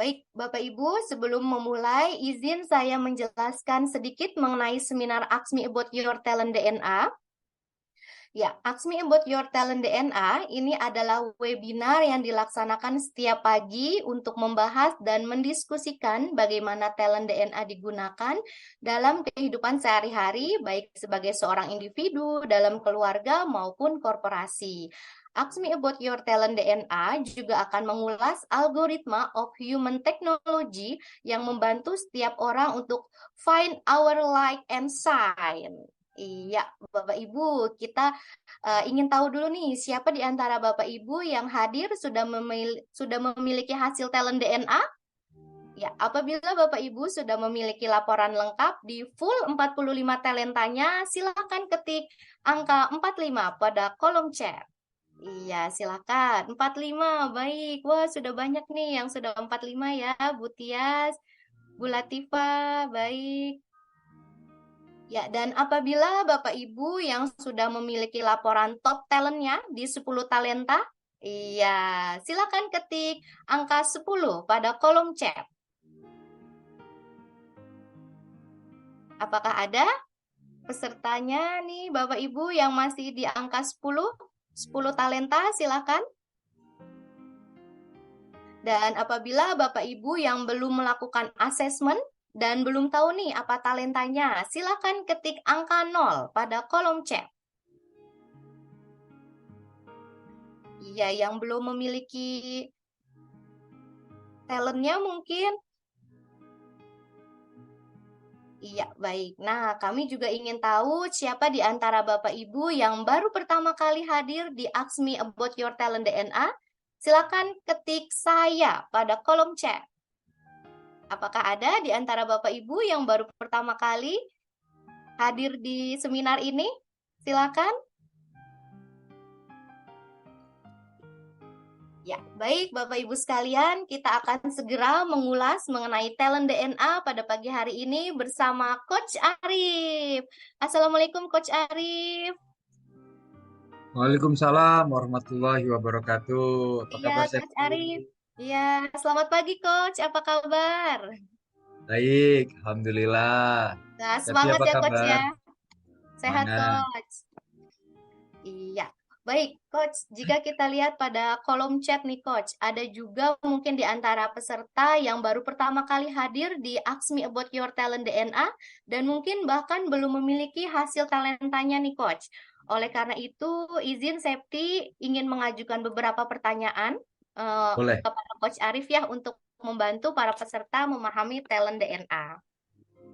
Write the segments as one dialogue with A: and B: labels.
A: Baik, Bapak Ibu, sebelum memulai, izin saya menjelaskan sedikit mengenai seminar Ask Me About Your Talent DNA. Ya, Ask Me About Your Talent DNA ini adalah webinar yang dilaksanakan setiap pagi untuk membahas dan mendiskusikan bagaimana talent DNA digunakan dalam kehidupan sehari-hari, baik sebagai seorang individu, dalam keluarga, maupun korporasi. Ask Me About Your Talent DNA juga akan mengulas algoritma of human technology yang membantu setiap orang untuk find our light and shine. Iya, Bapak Ibu, kita ingin tahu dulu nih, siapa di antara Bapak Ibu yang hadir sudah memiliki hasil talent DNA? Ya, apabila Bapak Ibu sudah memiliki laporan lengkap di full 45 talentanya, silakan ketik angka 45 pada kolom chat. Iya, silakan. 45, baik. Wah, sudah banyak nih yang sudah 45 ya, Bu Tias, Bu Latifah, baik. Ya, dan apabila Bapak Ibu yang sudah memiliki laporan top talentnya di 10 talenta, iya, silakan ketik angka 10 pada kolom chat. Apakah ada pesertanya nih Bapak Ibu yang masih di angka 10? 10 talenta, silakan. Dan apabila Bapak Ibu yang belum melakukan asesmen dan belum tahu nih apa talentanya, silakan ketik angka 0 pada kolom chat. Iya, yang belum memiliki talentnya mungkin. Iya, baik. Nah, kami juga ingin tahu siapa di antara Bapak Ibu yang baru pertama kali hadir di Ask Me About Your Talent DNA. Silakan ketik saya pada kolom chat. Apakah ada di antara Bapak Ibu yang baru pertama kali hadir di seminar ini? Silakan. Ya, baik Bapak Ibu sekalian, kita akan segera mengulas mengenai talent DNA pada pagi hari ini bersama Coach Arif. Assalamualaikum Coach Arif.
B: Waalaikumsalam warahmatullahi wabarakatuh. Apa
A: Iya,
B: kabar,
A: Coach
B: Septi?
A: Arif. Iya, selamat pagi Coach. Apa kabar?
B: Baik, alhamdulillah.
A: Nah,
B: Septi
A: semangat
B: apa
A: ya Coach
B: kabar?
A: ya. Sehat
B: Semangat.
A: Coach. Iya, baik Coach. Jika kita lihat pada kolom chat nih Coach, ada juga mungkin di antara peserta yang baru pertama kali hadir di Ask Me About Your Talent DNA dan mungkin bahkan belum memiliki hasil talentanya nih Coach. Oleh karena itu, izin Septi ingin mengajukan beberapa pertanyaan
B: Boleh.
A: kepada Coach Arif ya untuk membantu para peserta memahami talent DNA.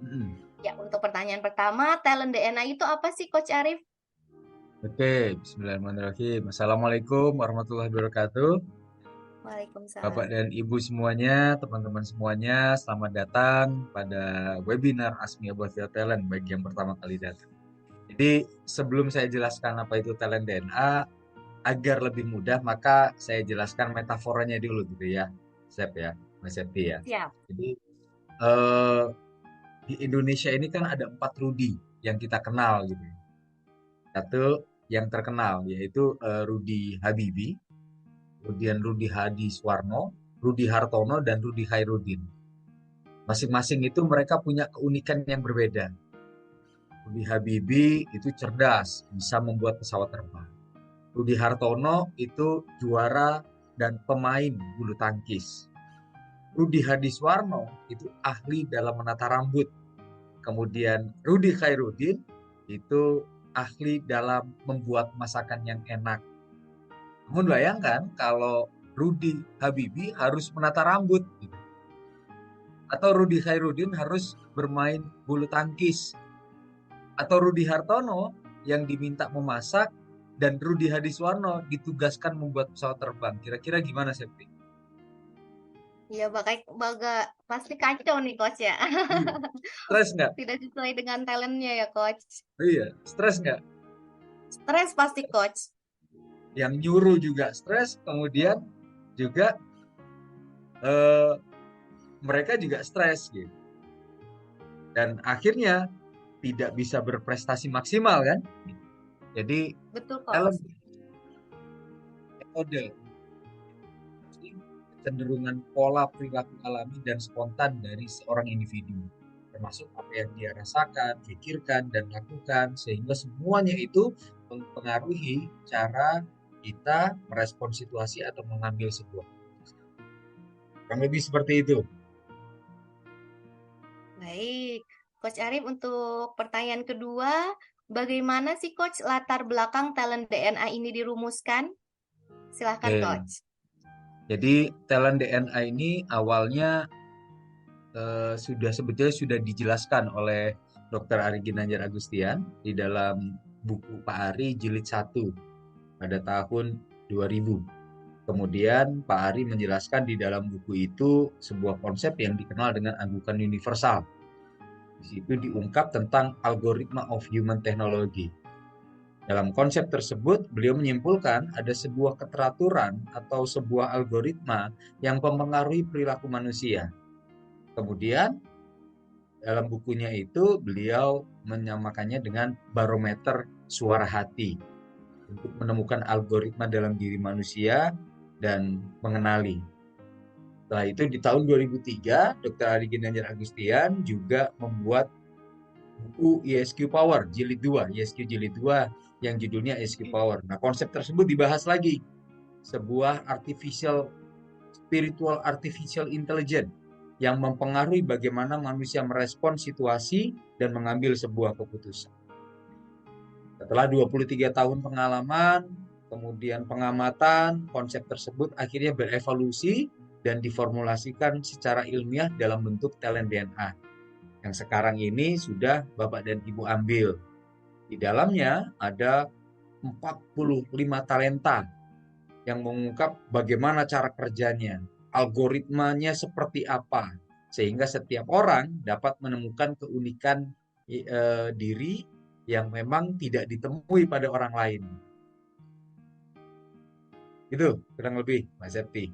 B: Mm-mm.
A: Ya, untuk pertanyaan pertama, talent DNA itu apa sih Coach Arif?
B: Oke, bismillahirrahmanirrahim. Assalamualaikum warahmatullahi wabarakatuh. Bapak
A: Waalaikumsalam.
B: dan Ibu semuanya, teman-teman semuanya, selamat datang pada webinar Ask Me About Your Talent bagi yang pertama kali datang. Jadi, sebelum saya jelaskan apa itu talent DNA, agar lebih mudah, maka saya jelaskan metaforanya dulu gitu ya, Sep ya, Mas Septi ya.
A: Siap.
B: Jadi eh, di Indonesia ini kan ada 4 Rudi yang kita kenal gitu. Satu yang terkenal yaitu Rudi Habibie, kemudian Rudi Hadi Swarno, Rudi Hartono, dan Rudi Hairudin. Masing-masing itu mereka punya keunikan yang berbeda. Rudi Habibie itu cerdas, bisa membuat pesawat terbang. Rudi Hartono itu juara dan pemain bulu tangkis. Rudi Hadiswarno itu ahli dalam menata rambut. Kemudian Rudi Khairuddin itu ahli dalam membuat masakan yang enak. Namun bayangkan kalau Rudi Habibie harus menata rambut gitu. Atau Rudi Khairuddin harus bermain bulu tangkis. Atau Rudi Hartono yang diminta memasak dan Rudi Hadiswarno ditugaskan membuat pesawat terbang. Kira-kira gimana, Septi?
A: Iya, pasti kacau nih coach ya.
B: Iya. Stres nggak?
A: Tidak sesuai dengan talentnya ya coach.
B: Iya, stres nggak?
A: Stres pasti coach.
B: Yang nyuruh juga stres, kemudian juga eh, mereka juga stres gitu. Dan akhirnya tidak bisa berprestasi maksimal kan? Jadi
A: Betul
B: dalam
A: coach.
B: metode cenderungan pola perilaku alami dan spontan dari seorang individu, termasuk apa yang dia rasakan, pikirkan, dan lakukan, sehingga semuanya itu mempengaruhi cara kita merespon situasi atau mengambil sebuah. Kurang lebih seperti itu.
A: Baik, Coach Arif untuk pertanyaan kedua, bagaimana sih Coach latar belakang talent DNA ini dirumuskan? Silahkan
B: Oke.
A: Coach.
B: Jadi talent DNA ini awalnya sebetulnya sudah dijelaskan oleh Dr. Ari Ginanjar Agustian di dalam buku Pak Ari jilid 1 pada tahun 2000. Kemudian Pak Ari menjelaskan di dalam buku itu sebuah konsep yang dikenal dengan anggukan universal. Di situ diungkap tentang algoritma of human technology. Dalam konsep tersebut, beliau menyimpulkan ada sebuah keteraturan atau sebuah algoritma yang mempengaruhi perilaku manusia. Kemudian dalam bukunya itu beliau menyamakannya dengan barometer suara hati untuk menemukan algoritma dalam diri manusia dan mengenali. Setelah itu di tahun 2003, Dr. Ari Ginanjar Agustian juga membuat buku ISQ Power jilid 2, ISQ jilid 2 yang judulnya ISQ Power. Nah, konsep tersebut dibahas lagi. Sebuah spiritual artificial intelligence yang mempengaruhi bagaimana manusia merespon situasi dan mengambil sebuah keputusan. Setelah 23 tahun pengalaman, kemudian pengamatan, konsep tersebut akhirnya berevolusi dan diformulasikan secara ilmiah dalam bentuk talent DNA. Yang sekarang ini sudah Bapak dan Ibu ambil. Di dalamnya ada 45 talenta yang mengungkap bagaimana cara kerjanya, algoritmanya seperti apa, sehingga setiap orang dapat menemukan keunikan diri yang memang tidak ditemui pada orang lain. Itu kurang lebih, Mas Septi.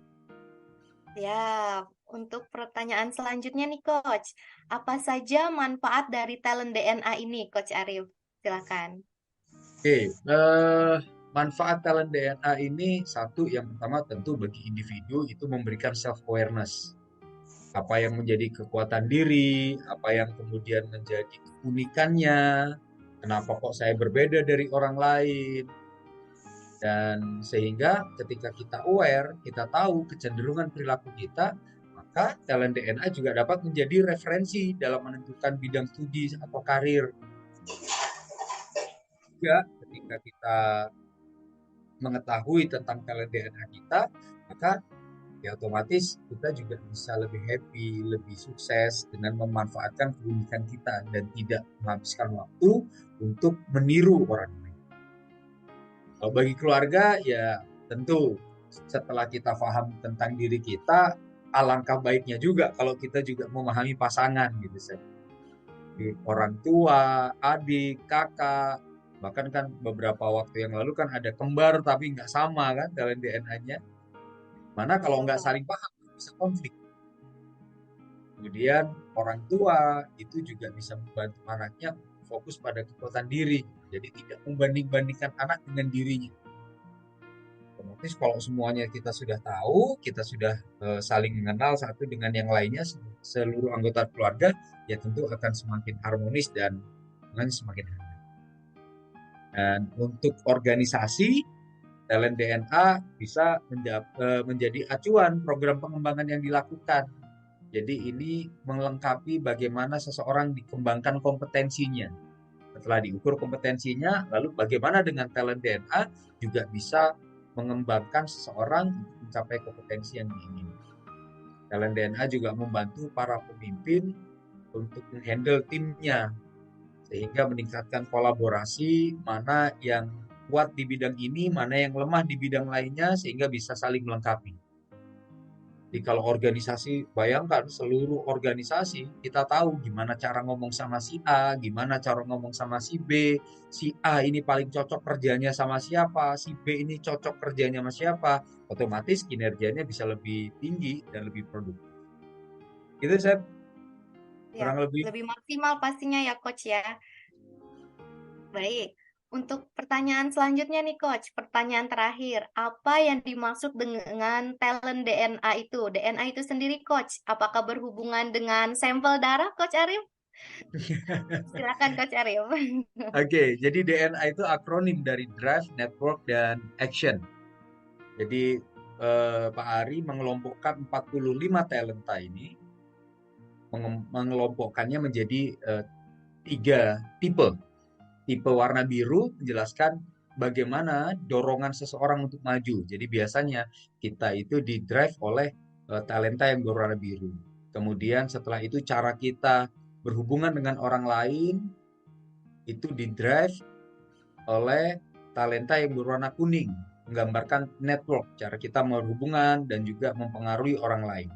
A: Ya, untuk pertanyaan selanjutnya nih Coach, apa saja manfaat dari talent DNA ini Coach Arif? Silakan.
B: Oke, manfaat talent DNA ini satu yang pertama tentu bagi individu itu memberikan self awareness. Apa yang menjadi kekuatan diri, apa yang kemudian menjadi keunikannya, kenapa kok saya berbeda dari orang lain, dan sehingga ketika kita aware, kita tahu kecenderungan perilaku kita, maka talent DNA juga dapat menjadi referensi dalam menentukan bidang studi atau karir. Juga ketika kita mengetahui tentang talent DNA kita, maka ya otomatis kita juga bisa lebih happy, lebih sukses dengan memanfaatkan keunikan kita dan tidak menghabiskan waktu untuk meniru orang lain. Kalau bagi keluarga ya tentu setelah kita paham tentang diri kita, alangkah baiknya juga kalau kita juga memahami pasangan gitu. Orang tua, adik, kakak, bahkan kan beberapa waktu yang lalu kan ada kembar tapi nggak sama kan dalam DNA-nya. Mana kalau nggak
A: Ya,
B: saling paham bisa konflik. Kemudian orang tua itu juga bisa membantu anaknya fokus pada kekuatan diri. Jadi tidak membanding-bandingkan anak dengan dirinya. Otomatis kalau semuanya kita sudah tahu, kita sudah saling mengenal satu dengan yang lainnya, seluruh anggota keluarga, ya tentu akan semakin harmonis dan semakin hangat. Dan untuk organisasi, talent DNA bisa menjadi acuan program pengembangan yang dilakukan. Jadi ini melengkapi bagaimana seseorang dikembangkan kompetensinya. Setelah diukur kompetensinya, lalu bagaimana dengan talent DNA juga bisa mengembangkan seseorang untuk mencapai kompetensi yang diinginkan. Talent DNA juga membantu para pemimpin untuk menghandle timnya, sehingga meningkatkan kolaborasi, mana yang kuat di bidang ini, mana yang lemah di bidang lainnya, sehingga bisa saling melengkapi. Jadi kalau organisasi, bayangkan seluruh organisasi, kita tahu gimana cara ngomong sama si A, gimana cara ngomong sama si B, si A ini paling cocok kerjanya sama siapa, si B ini cocok kerjanya sama siapa, otomatis kinerjanya bisa lebih tinggi dan lebih produktif. Itu saya
A: ya,
B: kurang lebih.
A: lebih maksimal pastinya ya Coach ya. Baik. Untuk pertanyaan selanjutnya nih Coach, pertanyaan terakhir, apa yang dimaksud dengan talent DNA itu? DNA itu sendiri Coach, apakah berhubungan dengan sampel darah Coach Arif? Silakan Coach Arif.
B: Oke, jadi DNA itu akronim dari Drive, Network, dan Action. Jadi Pak Ari mengelompokkan 45 talenta ini, mengelompokkannya menjadi tiga tipe. Tipe warna biru menjelaskan bagaimana dorongan seseorang untuk maju. Jadi biasanya kita itu di-drive oleh talenta yang berwarna biru. Kemudian setelah itu cara kita berhubungan dengan orang lain itu di-drive oleh talenta yang berwarna kuning, menggambarkan network, cara kita berhubungan dan juga mempengaruhi orang lain.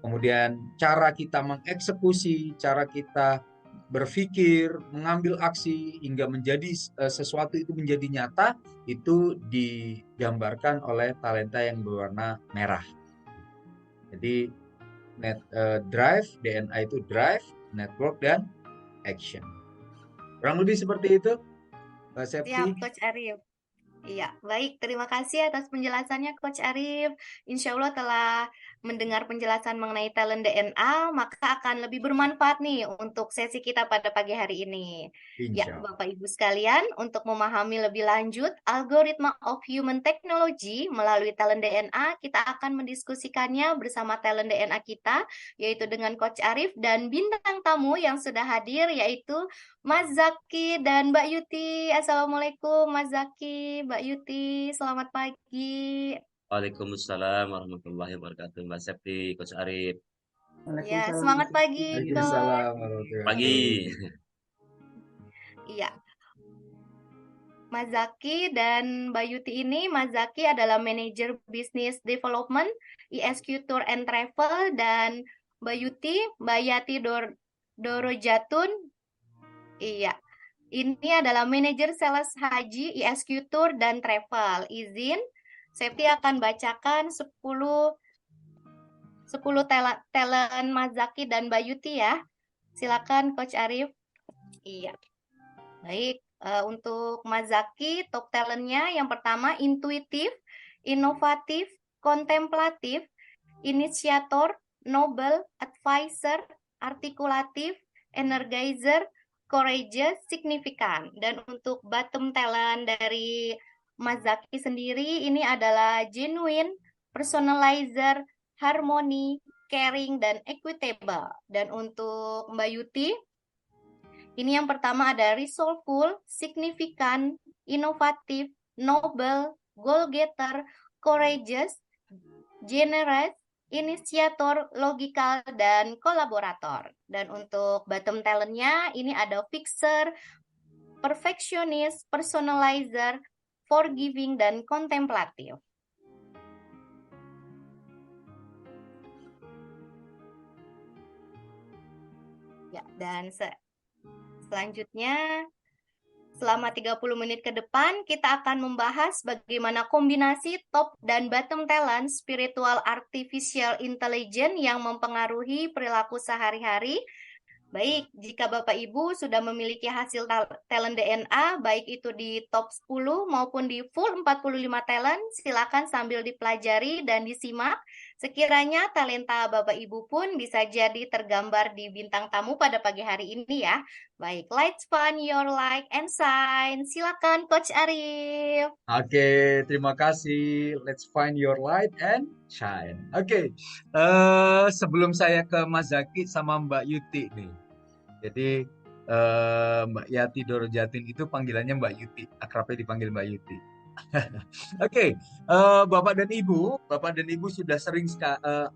B: Kemudian cara kita mengeksekusi, cara kita berpikir, mengambil aksi hingga menjadi sesuatu itu menjadi nyata, itu digambarkan oleh talenta yang berwarna merah. Jadi drive, DNA itu drive, network, dan action. Kurang lebih seperti itu, Mbak Septi.
A: Siap Coach Arif. Iya, baik. Terima kasih atas penjelasannya, Coach Arif. Insya Allah telah mendengar penjelasan mengenai talent DNA, maka akan lebih bermanfaat nih untuk sesi kita pada pagi hari ini. Ya,
B: Insya Allah.
A: Bapak Ibu sekalian, untuk memahami lebih lanjut algoritma of human technology melalui talent DNA, kita akan mendiskusikannya bersama talent DNA kita, yaitu dengan Coach Arif dan bintang tamu yang sudah hadir, yaitu Mas Zaki dan Mbak Yuti. Assalamualaikum Mas Zaki, Mbak Yuti. Selamat pagi.
C: Waalaikumsalam warahmatullahi wabarakatuh, Mbak Septi, Coach Arif.
A: Ya, semangat pagi, Coach.
B: Waalaikumsalam warahmatullahi
C: Pagi.
A: Iya. Mas Zaki dan Mbak Yuti ini, Mas Zaki adalah manajer Business Development, ISQ Tour and Travel, dan Mbak Yuti, Mbak Yati Dorojatun. Iya. Ini adalah manajer sales haji, ISQ Tour dan Travel. Izin, Septi akan bacakan 10 talent Mas Zaki dan Mbak Yuti ya. Silakan Coach Arif. Iya. Baik, untuk Mas Zaki, top talentnya yang pertama intuitif, inovatif, kontemplatif, inisiator, noble, advisor, artikulatif, energizer, courageous, signifikan. Dan untuk bottom talent dari Mas Zaki sendiri ini adalah genuine, personalizer, harmony, caring, dan equitable. Dan untuk Mbak Yuti, ini yang pertama ada resourceful, signifikan, inovatif, noble, goal-getter, courageous, generous, inisiator, logical, dan kolaborator. Dan untuk bottom talentnya ini ada fixer, perfectionist, personalizer, forgiving, dan kontemplatif. Ya, dan selanjutnya, selama 30 menit ke depan, kita akan membahas bagaimana kombinasi top dan bottom talent spiritual artificial intelligence yang mempengaruhi perilaku sehari-hari. Baik, jika Bapak Ibu sudah memiliki hasil talent DNA, baik itu di top 10 maupun di full 45 talent, silakan sambil dipelajari dan disimak. Sekiranya talenta Bapak Ibu pun bisa jadi tergambar di bintang tamu pada pagi hari ini ya. Baik, let's find your light and shine. Silakan Coach Arif.
B: Oke, terima kasih. Let's find your light and shine. Oke, sebelum saya ke Mas Zaki sama Mbak Yuti nih. Jadi Mbak Yati Dorojatin itu panggilannya Mbak Yuti, akrabnya dipanggil Mbak Yuti. Oke, Bapak dan Ibu sudah sering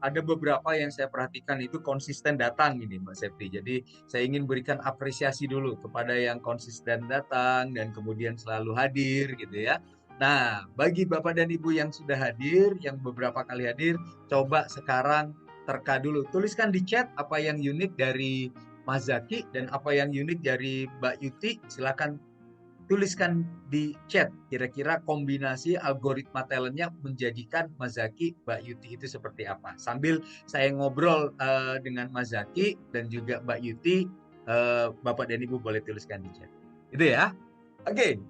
B: ada beberapa yang saya perhatikan itu konsisten datang ini Mbak Septi. Jadi saya ingin berikan apresiasi dulu kepada yang konsisten datang dan kemudian selalu hadir gitu ya. Nah, bagi Bapak dan Ibu yang sudah hadir, yang beberapa kali hadir, coba sekarang terka dulu. Tuliskan di chat apa yang unik dari Mas Zaki dan apa yang unik dari Mbak Yuti. Silakan tuliskan di chat kira-kira kombinasi algoritma talentnya menjadikan Mas Zaki, Mbak Yuti itu seperti apa. Sambil saya ngobrol dengan Mas Zaki dan juga Mbak Yuti, Bapak dan Ibu boleh tuliskan di chat. Itu ya. Oke,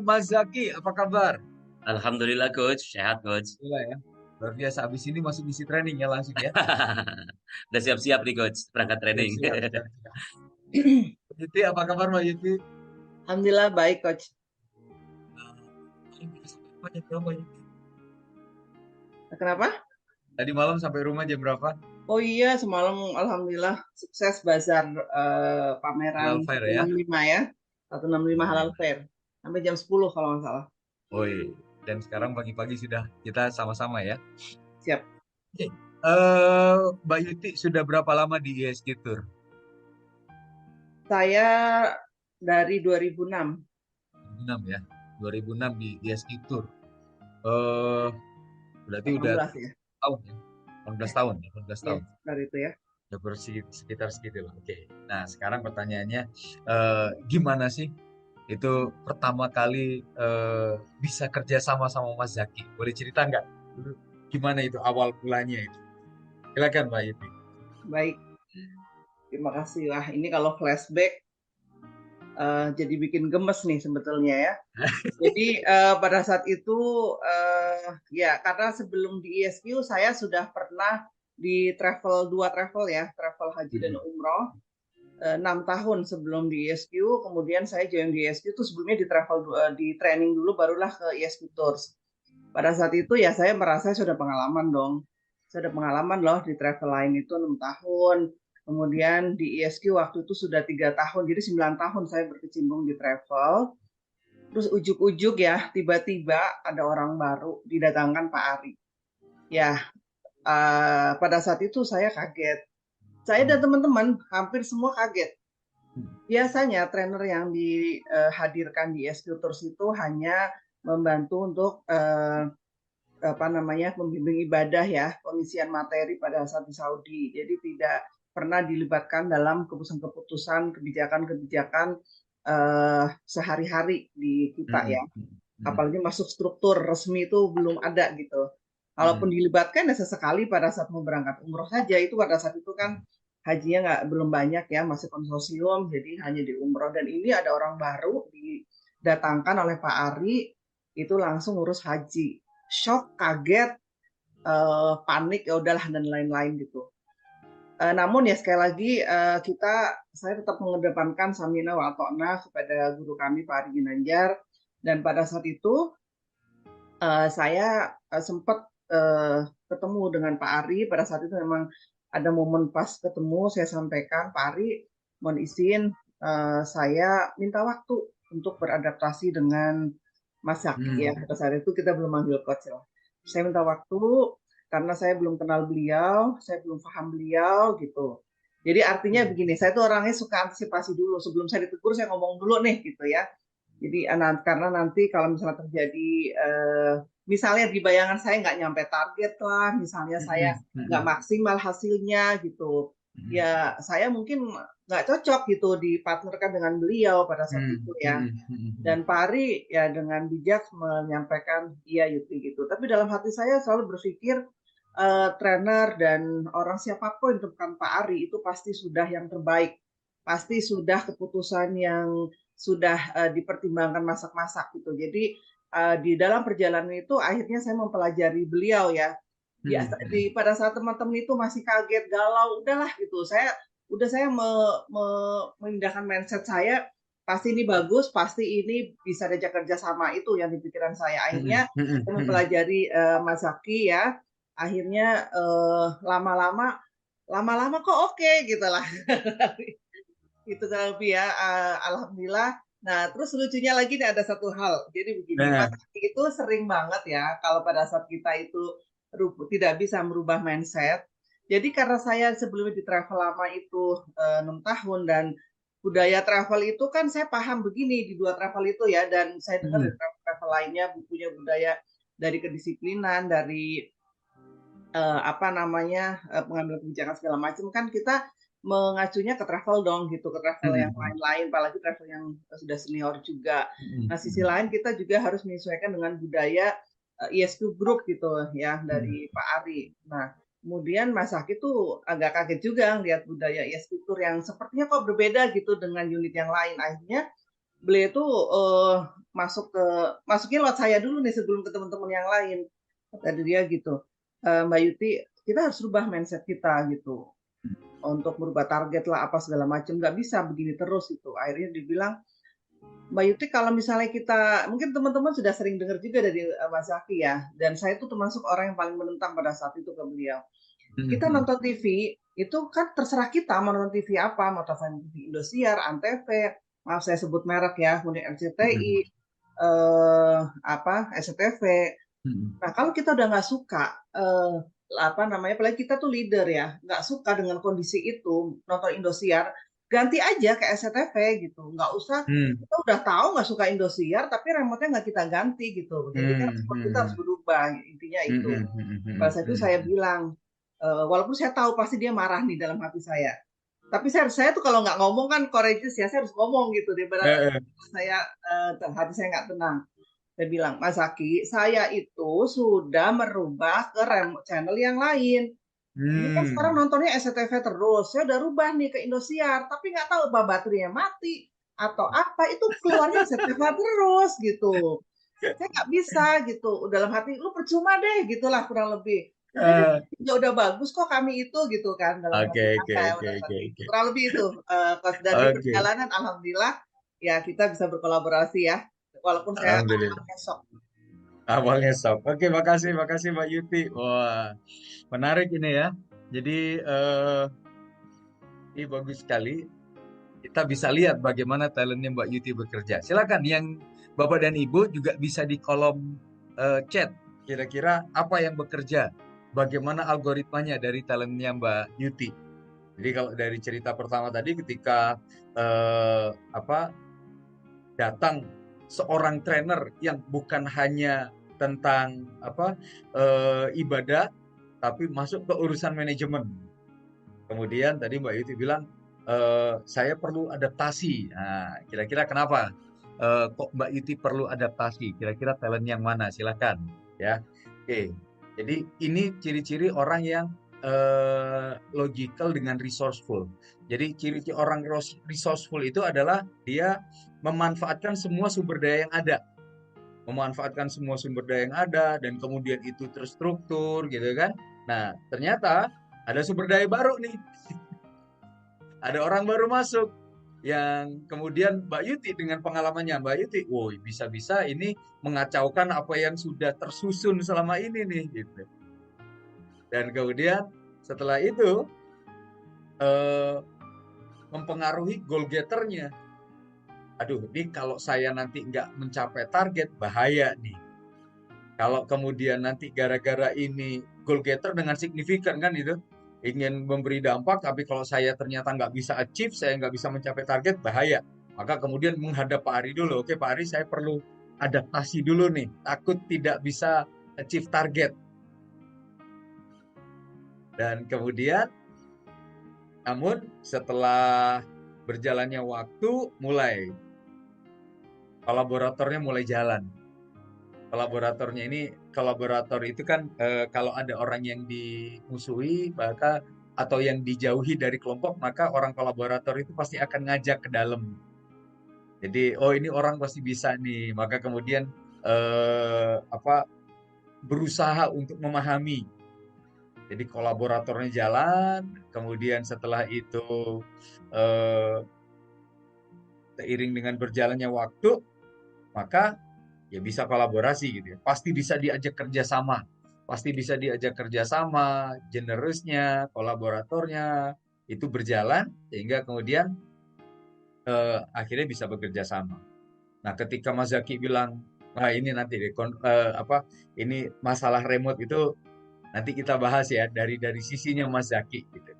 B: Mas Zaki, apa kabar?
C: Alhamdulillah coach, sehat coach.
B: Gila ya. Luar biasa. Habis ini masuk misi training ya langsung ya.
C: Udah siap-siap nih coach, berangkat
B: Siap,
C: training.
B: siap, siap, siap. Yuti, apa kabar Mbak Yuti?
D: Alhamdulillah baik, Coach.
B: Jam berapa, Yuti?
D: Kenapa?
B: Tadi malam sampai rumah jam berapa?
D: Oh iya, semalam Alhamdulillah sukses bazar
B: Halal
D: pameran
B: Fair ya?
D: 165 ya. 165 Halal Fair. Sampai jam 10 kalau nggak salah.
B: Woi, dan sekarang pagi-pagi sudah kita sama-sama ya.
D: Siap.
B: Oke. Mbak Yuti sudah berapa lama di ISG Tour?
D: Saya dari 2006.
B: 2006 ya. 2006 di ISG Tour. Eh, berarti udah
D: 18 ya.
B: tahun ya. 18 tahun, 18
D: Iya,
B: tahun.
D: dari itu ya.
B: Ya sekitar segitu lah. Oke. Nah, sekarang pertanyaannya gimana sih itu pertama kali bisa kerja sama sama Mas Zaki? Boleh cerita nggak? Dulu gimana itu awal mulanya itu? Silakan Mbak Yuti.
D: Baik. Terima kasih. Wah, ini kalau flashback jadi bikin gemes nih sebetulnya ya. Jadi pada saat itu ya karena sebelum di ISQ saya sudah pernah di dua travel ya, travel haji dan umroh 6 tahun sebelum di ISQ. Kemudian saya join di ISQ itu sebelumnya di travel di training dulu barulah ke ISQ Tours. Pada saat itu ya saya merasa sudah pengalaman dong. Saya ada pengalaman loh di travel lain itu 6 tahun. Kemudian di ISQ waktu itu sudah 3 tahun, jadi 9 tahun saya berkecimpung di travel. Terus ujuk-ujuk ya, tiba-tiba ada orang baru didatangkan Pak Ari. Ya, pada saat itu saya kaget. Saya dan teman-teman hampir semua kaget. Biasanya trainer yang dihadirkan di ISQ Tours itu hanya membantu untuk membimbing ibadah ya, pengisian materi pada saat di Saudi. Jadi tidak pernah dilibatkan dalam keputusan-keputusan kebijakan-kebijakan sehari-hari di kita ya. Apalagi masuk struktur resmi itu belum ada gitu. Kalaupun dilibatkan ya sesekali pada saat mau berangkat umroh saja, itu pada saat itu kan hajinya belum banyak ya, masih konsorsium, jadi hanya di umroh. Dan ini ada orang baru didatangkan oleh Pak Ari, itu langsung ngurus haji. Shock, kaget, panik, ya udahlah dan lain-lain gitu. Namun ya sekali lagi saya tetap mengedepankan samina wa ta'na kepada guru kami Pak Ari Ginanjar, dan pada saat itu saya sempat ketemu dengan Pak Ari. Pada saat itu memang ada momen pas ketemu, saya sampaikan, Pak Ari mohon izin saya minta waktu untuk beradaptasi dengan Mas Zaki ya. Pada saat itu kita belum manggil coach ya. Saya minta waktu karena saya belum kenal beliau, saya belum paham beliau gitu. Jadi artinya begini, saya tuh orangnya suka antisipasi dulu. Sebelum saya ditegur, saya ngomong dulu nih gitu ya. Jadi karena nanti kalau misalnya terjadi, misalnya di bayangan saya nggak nyampe target lah, misalnya saya nggak maksimal hasilnya gitu. Ya saya mungkin nggak cocok gitu dipartnerkan dengan beliau pada saat itu ya. Dan Pak Ari ya dengan bijak menyampaikan iya Yuti gitu. Tapi dalam hati saya selalu berpikir trainer dan orang siapapun itu bukan Pak Ari itu pasti sudah yang terbaik. Pasti sudah keputusan yang sudah dipertimbangkan masak-masak gitu. Jadi di dalam perjalanan itu akhirnya saya mempelajari beliau ya. Pada saat teman-teman itu masih kaget, galau, udahlah gitu. Saya memindahkan mindset saya, pasti ini bagus, pasti ini bisa diajak kerja sama, itu yang di pikiran saya. Akhirnya saya mempelajari Mas Zaki ya. Akhirnya lama-lama kok oke gitu lah. Itu kan ya, alhamdulillah. Nah, terus lucunya lagi nih ada satu hal. Jadi begini, Mas Zaki itu sering banget ya kalau pada saat kita itu tidak bisa merubah mindset. Jadi karena saya sebelumnya di travel lama itu 6 tahun dan budaya travel itu kan saya paham begini di dua travel itu ya, dan saya dengar di travel lainnya punya budaya dari kedisiplinan, dari pengambilan kebijakan segala macam, kan kita mengacunya ke travel dong gitu, ke travel yang lain-lain, apalagi travel yang sudah senior juga. Nah, sisi lain kita juga harus menyesuaikan dengan budaya ISQ Group gitu ya dari Pak Ari. Nah, kemudian Mas Zaki tuh agak kaget juga lihat budaya ISQ Tour yang sepertinya kok berbeda gitu dengan unit yang lain. Akhirnya beliau itu masuknya lewat saya dulu nih sebelum ke teman-teman yang lain. Kata dia gitu, Mbak Yuti, kita harus rubah mindset kita gitu untuk merubah target lah apa segala macam. Nggak bisa begini terus itu. Akhirnya dibilang, Mbak Yuti, kalau misalnya kita, mungkin teman-teman sudah sering dengar juga dari Mas Zaki ya, dan saya tuh termasuk orang yang paling menentang pada saat itu ke beliau. Kita nonton TV, itu kan terserah kita mau nonton TV apa, mau nonton TV Indosiar, Antv, maaf saya sebut merek ya, kemudian RCTI, SCTV. Nah, kalau kita udah nggak suka, apalagi kita tuh leader ya, nggak suka dengan kondisi itu, nonton Indosiar, ganti aja ke SCTV gitu. Nggak usah, kita udah tahu nggak suka Indosiar, tapi remote-nya nggak kita ganti gitu. Jadi kan respon kita harus berubah, intinya itu. Pada saat itu saya bilang, walaupun saya tahu pasti dia marah nih dalam hati saya. Tapi saya tuh kalau nggak ngomong kan courageous ya, saya harus ngomong gitu daripada saya hati saya nggak tenang. Saya bilang, Mas Zaki, saya itu sudah merubah ke remote channel yang lain. Ini kan sekarang nontonnya SCTV terus. Saya udah rubah nih ke Indosiar, tapi nggak tahu apa baterainya mati atau apa. Itu keluarnya SCTV terus gitu. Saya nggak bisa gitu. Dalam hati, lu percuma deh gitulah kurang lebih. Ya udah bagus kok kami itu gitu kan dalam hati saya udah kurang lebih itu pas dari perjalanan alhamdulillah ya kita bisa berkolaborasi ya walaupun saya esok.
B: Awalnya sok. Oke, makasih Mbak Yuti. Wah, menarik ini ya. Jadi ini bagus sekali. Kita bisa lihat bagaimana talentnya Mbak Yuti bekerja. Silakan yang Bapak dan Ibu juga bisa di kolom chat. Kira-kira apa yang bekerja? Bagaimana algoritmanya dari talentnya Mbak Yuti? Jadi kalau dari cerita pertama tadi ketika datang seorang trainer yang bukan hanya tentang ibadah, tapi masuk ke urusan manajemen. Kemudian tadi Mbak Yuti bilang saya perlu adaptasi. Nah, kira-kira kenapa kok Mbak Yuti perlu adaptasi? Kira-kira talent yang mana? Silakan ya. Oke. Jadi ini ciri-ciri orang yang logical dengan resourceful. Jadi ciri-ciri orang resourceful itu adalah dia memanfaatkan semua sumber daya yang ada. Memanfaatkan semua sumber daya yang ada dan kemudian itu terstruktur gitu kan. Nah, ternyata ada sumber daya baru nih. Ada orang baru masuk yang kemudian Mbak Yuti dengan pengalamannya Mbak Yuti, woi bisa-bisa ini mengacaukan apa yang sudah tersusun selama ini nih gitu. Dan kemudian setelah itu mempengaruhi goal getternya. Aduh, ini kalau saya nanti nggak mencapai target bahaya nih. Kalau kemudian nanti gara-gara ini goal getter dengan signifikan kan itu ingin memberi dampak, tapi kalau saya ternyata nggak bisa achieve, saya nggak bisa mencapai target bahaya. Maka kemudian menghadap Pak Ari dulu. Oke Pak Ari, saya perlu adaptasi dulu nih. Takut tidak bisa achieve target. Dan kemudian, namun setelah berjalannya waktu, mulai kolaboratornya mulai jalan. Kolaborator itu kan kalau ada orang yang dimusuhi atau yang dijauhi dari kelompok, maka orang kolaborator itu pasti akan ngajak ke dalam. Jadi, oh ini orang pasti bisa nih, maka kemudian berusaha untuk memahami. Jadi kolaboratornya jalan, kemudian setelah itu seiring dengan berjalannya waktu, maka ya bisa kolaborasi gitu ya. Pasti bisa diajak kerjasama, generousnya, kolaboratornya itu berjalan sehingga kemudian akhirnya bisa bekerja sama. Nah, ketika Mas Zaki bilang, "Wah, ini nanti ini masalah remote itu nanti kita bahas ya dari sisinya Mas Zaki gitu."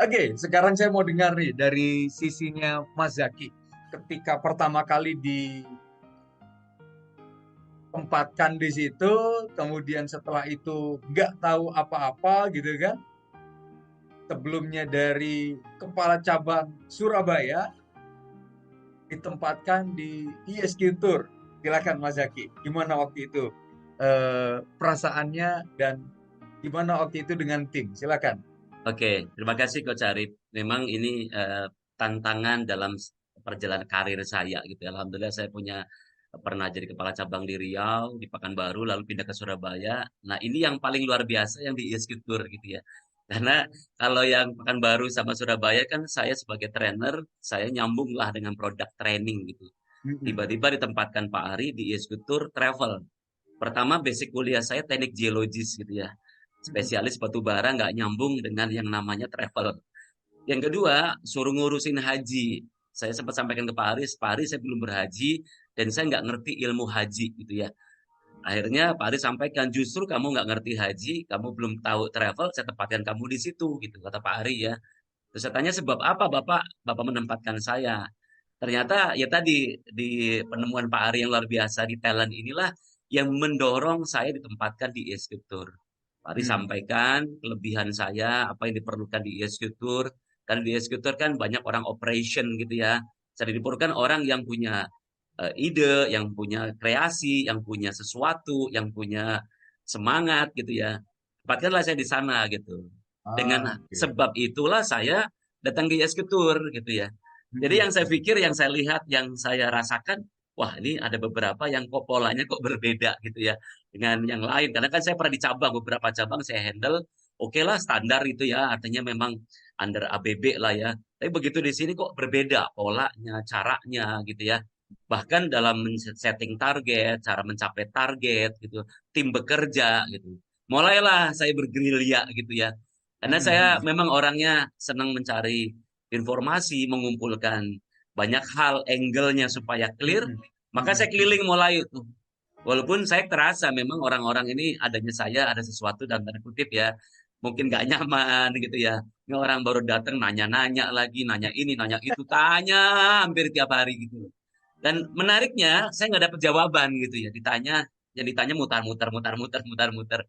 B: Oke, sekarang saya mau dengar nih dari sisinya Mas Zaki. Ketika pertama kali ditempatkan di situ, kemudian setelah itu nggak tahu apa-apa gitu kan. Sebelumnya dari kepala cabang Surabaya ditempatkan di ISQ Tour. Silakan Mas Zaki, gimana waktu itu perasaannya dan gimana waktu itu dengan tim? Silakan.
C: Oke, terima kasih Coach Arif. Memang ini tantangan dalam perjalanan karir saya gitu ya. Alhamdulillah saya pernah jadi kepala cabang di Riau, di Pekanbaru, lalu pindah ke Surabaya. Nah, ini yang paling luar biasa yang di ISQ Tour gitu ya. Karena kalau yang Pekanbaru sama Surabaya kan saya sebagai trainer, saya nyambung lah dengan produk training gitu. Tiba-tiba ditempatkan Pak Ari di ISQ Tour Travel. Pertama basic kuliah saya teknik geologis gitu ya. Spesialis batu bara nggak nyambung dengan yang namanya travel. Yang kedua, suruh ngurusin haji. Saya sempat sampaikan ke Pak Aris saya belum berhaji dan saya nggak ngerti ilmu haji gitu ya. Akhirnya Pak Aris sampaikan, justru kamu nggak ngerti haji, kamu belum tahu travel, saya tempatkan kamu di situ gitu kata Pak Ari ya. Terus saya tanya sebab apa Bapak menempatkan saya? Ternyata ya tadi di penemuan Pak Ari yang luar biasa di talent inilah yang mendorong saya ditempatkan di ISQ Tour. Pak Ari sampaikan kelebihan saya, apa yang diperlukan di ISQ Tour. Karena di ISQ Tour kan banyak orang operation gitu ya. Jadi diperlukan orang yang punya ide, yang punya kreasi, yang punya sesuatu, yang punya semangat gitu ya. Tempatkanlah saya di sana gitu. Dengan
B: Oke.
C: sebab itulah saya datang ke ISQ Tour gitu ya. Jadi yang saya pikir, yang saya lihat, yang saya rasakan, wah ini ada beberapa yang kok polanya kok berbeda gitu ya dengan yang lain. Karena kan saya pernah di cabang, beberapa cabang saya handle, oke lah standar itu ya, artinya memang under ABB lah ya. Tapi begitu di sini kok berbeda polanya, caranya gitu ya. Bahkan dalam setting target, cara mencapai target gitu, tim bekerja gitu. Mulailah saya bergerilya gitu ya. Karena saya memang orangnya senang mencari informasi, mengumpulkan banyak hal, angle-nya supaya clear, maka saya keliling mulai itu. Walaupun saya terasa memang orang-orang ini adanya saya, ada sesuatu dalam tanda kutip ya, mungkin nggak nyaman gitu ya. Ini orang baru datang nanya-nanya lagi, nanya ini, nanya itu, tanya hampir tiap hari gitu. Dan menariknya, saya nggak dapat jawaban gitu ya. Yang ditanya mutar-mutar, mutar-mutar, mutar-mutar.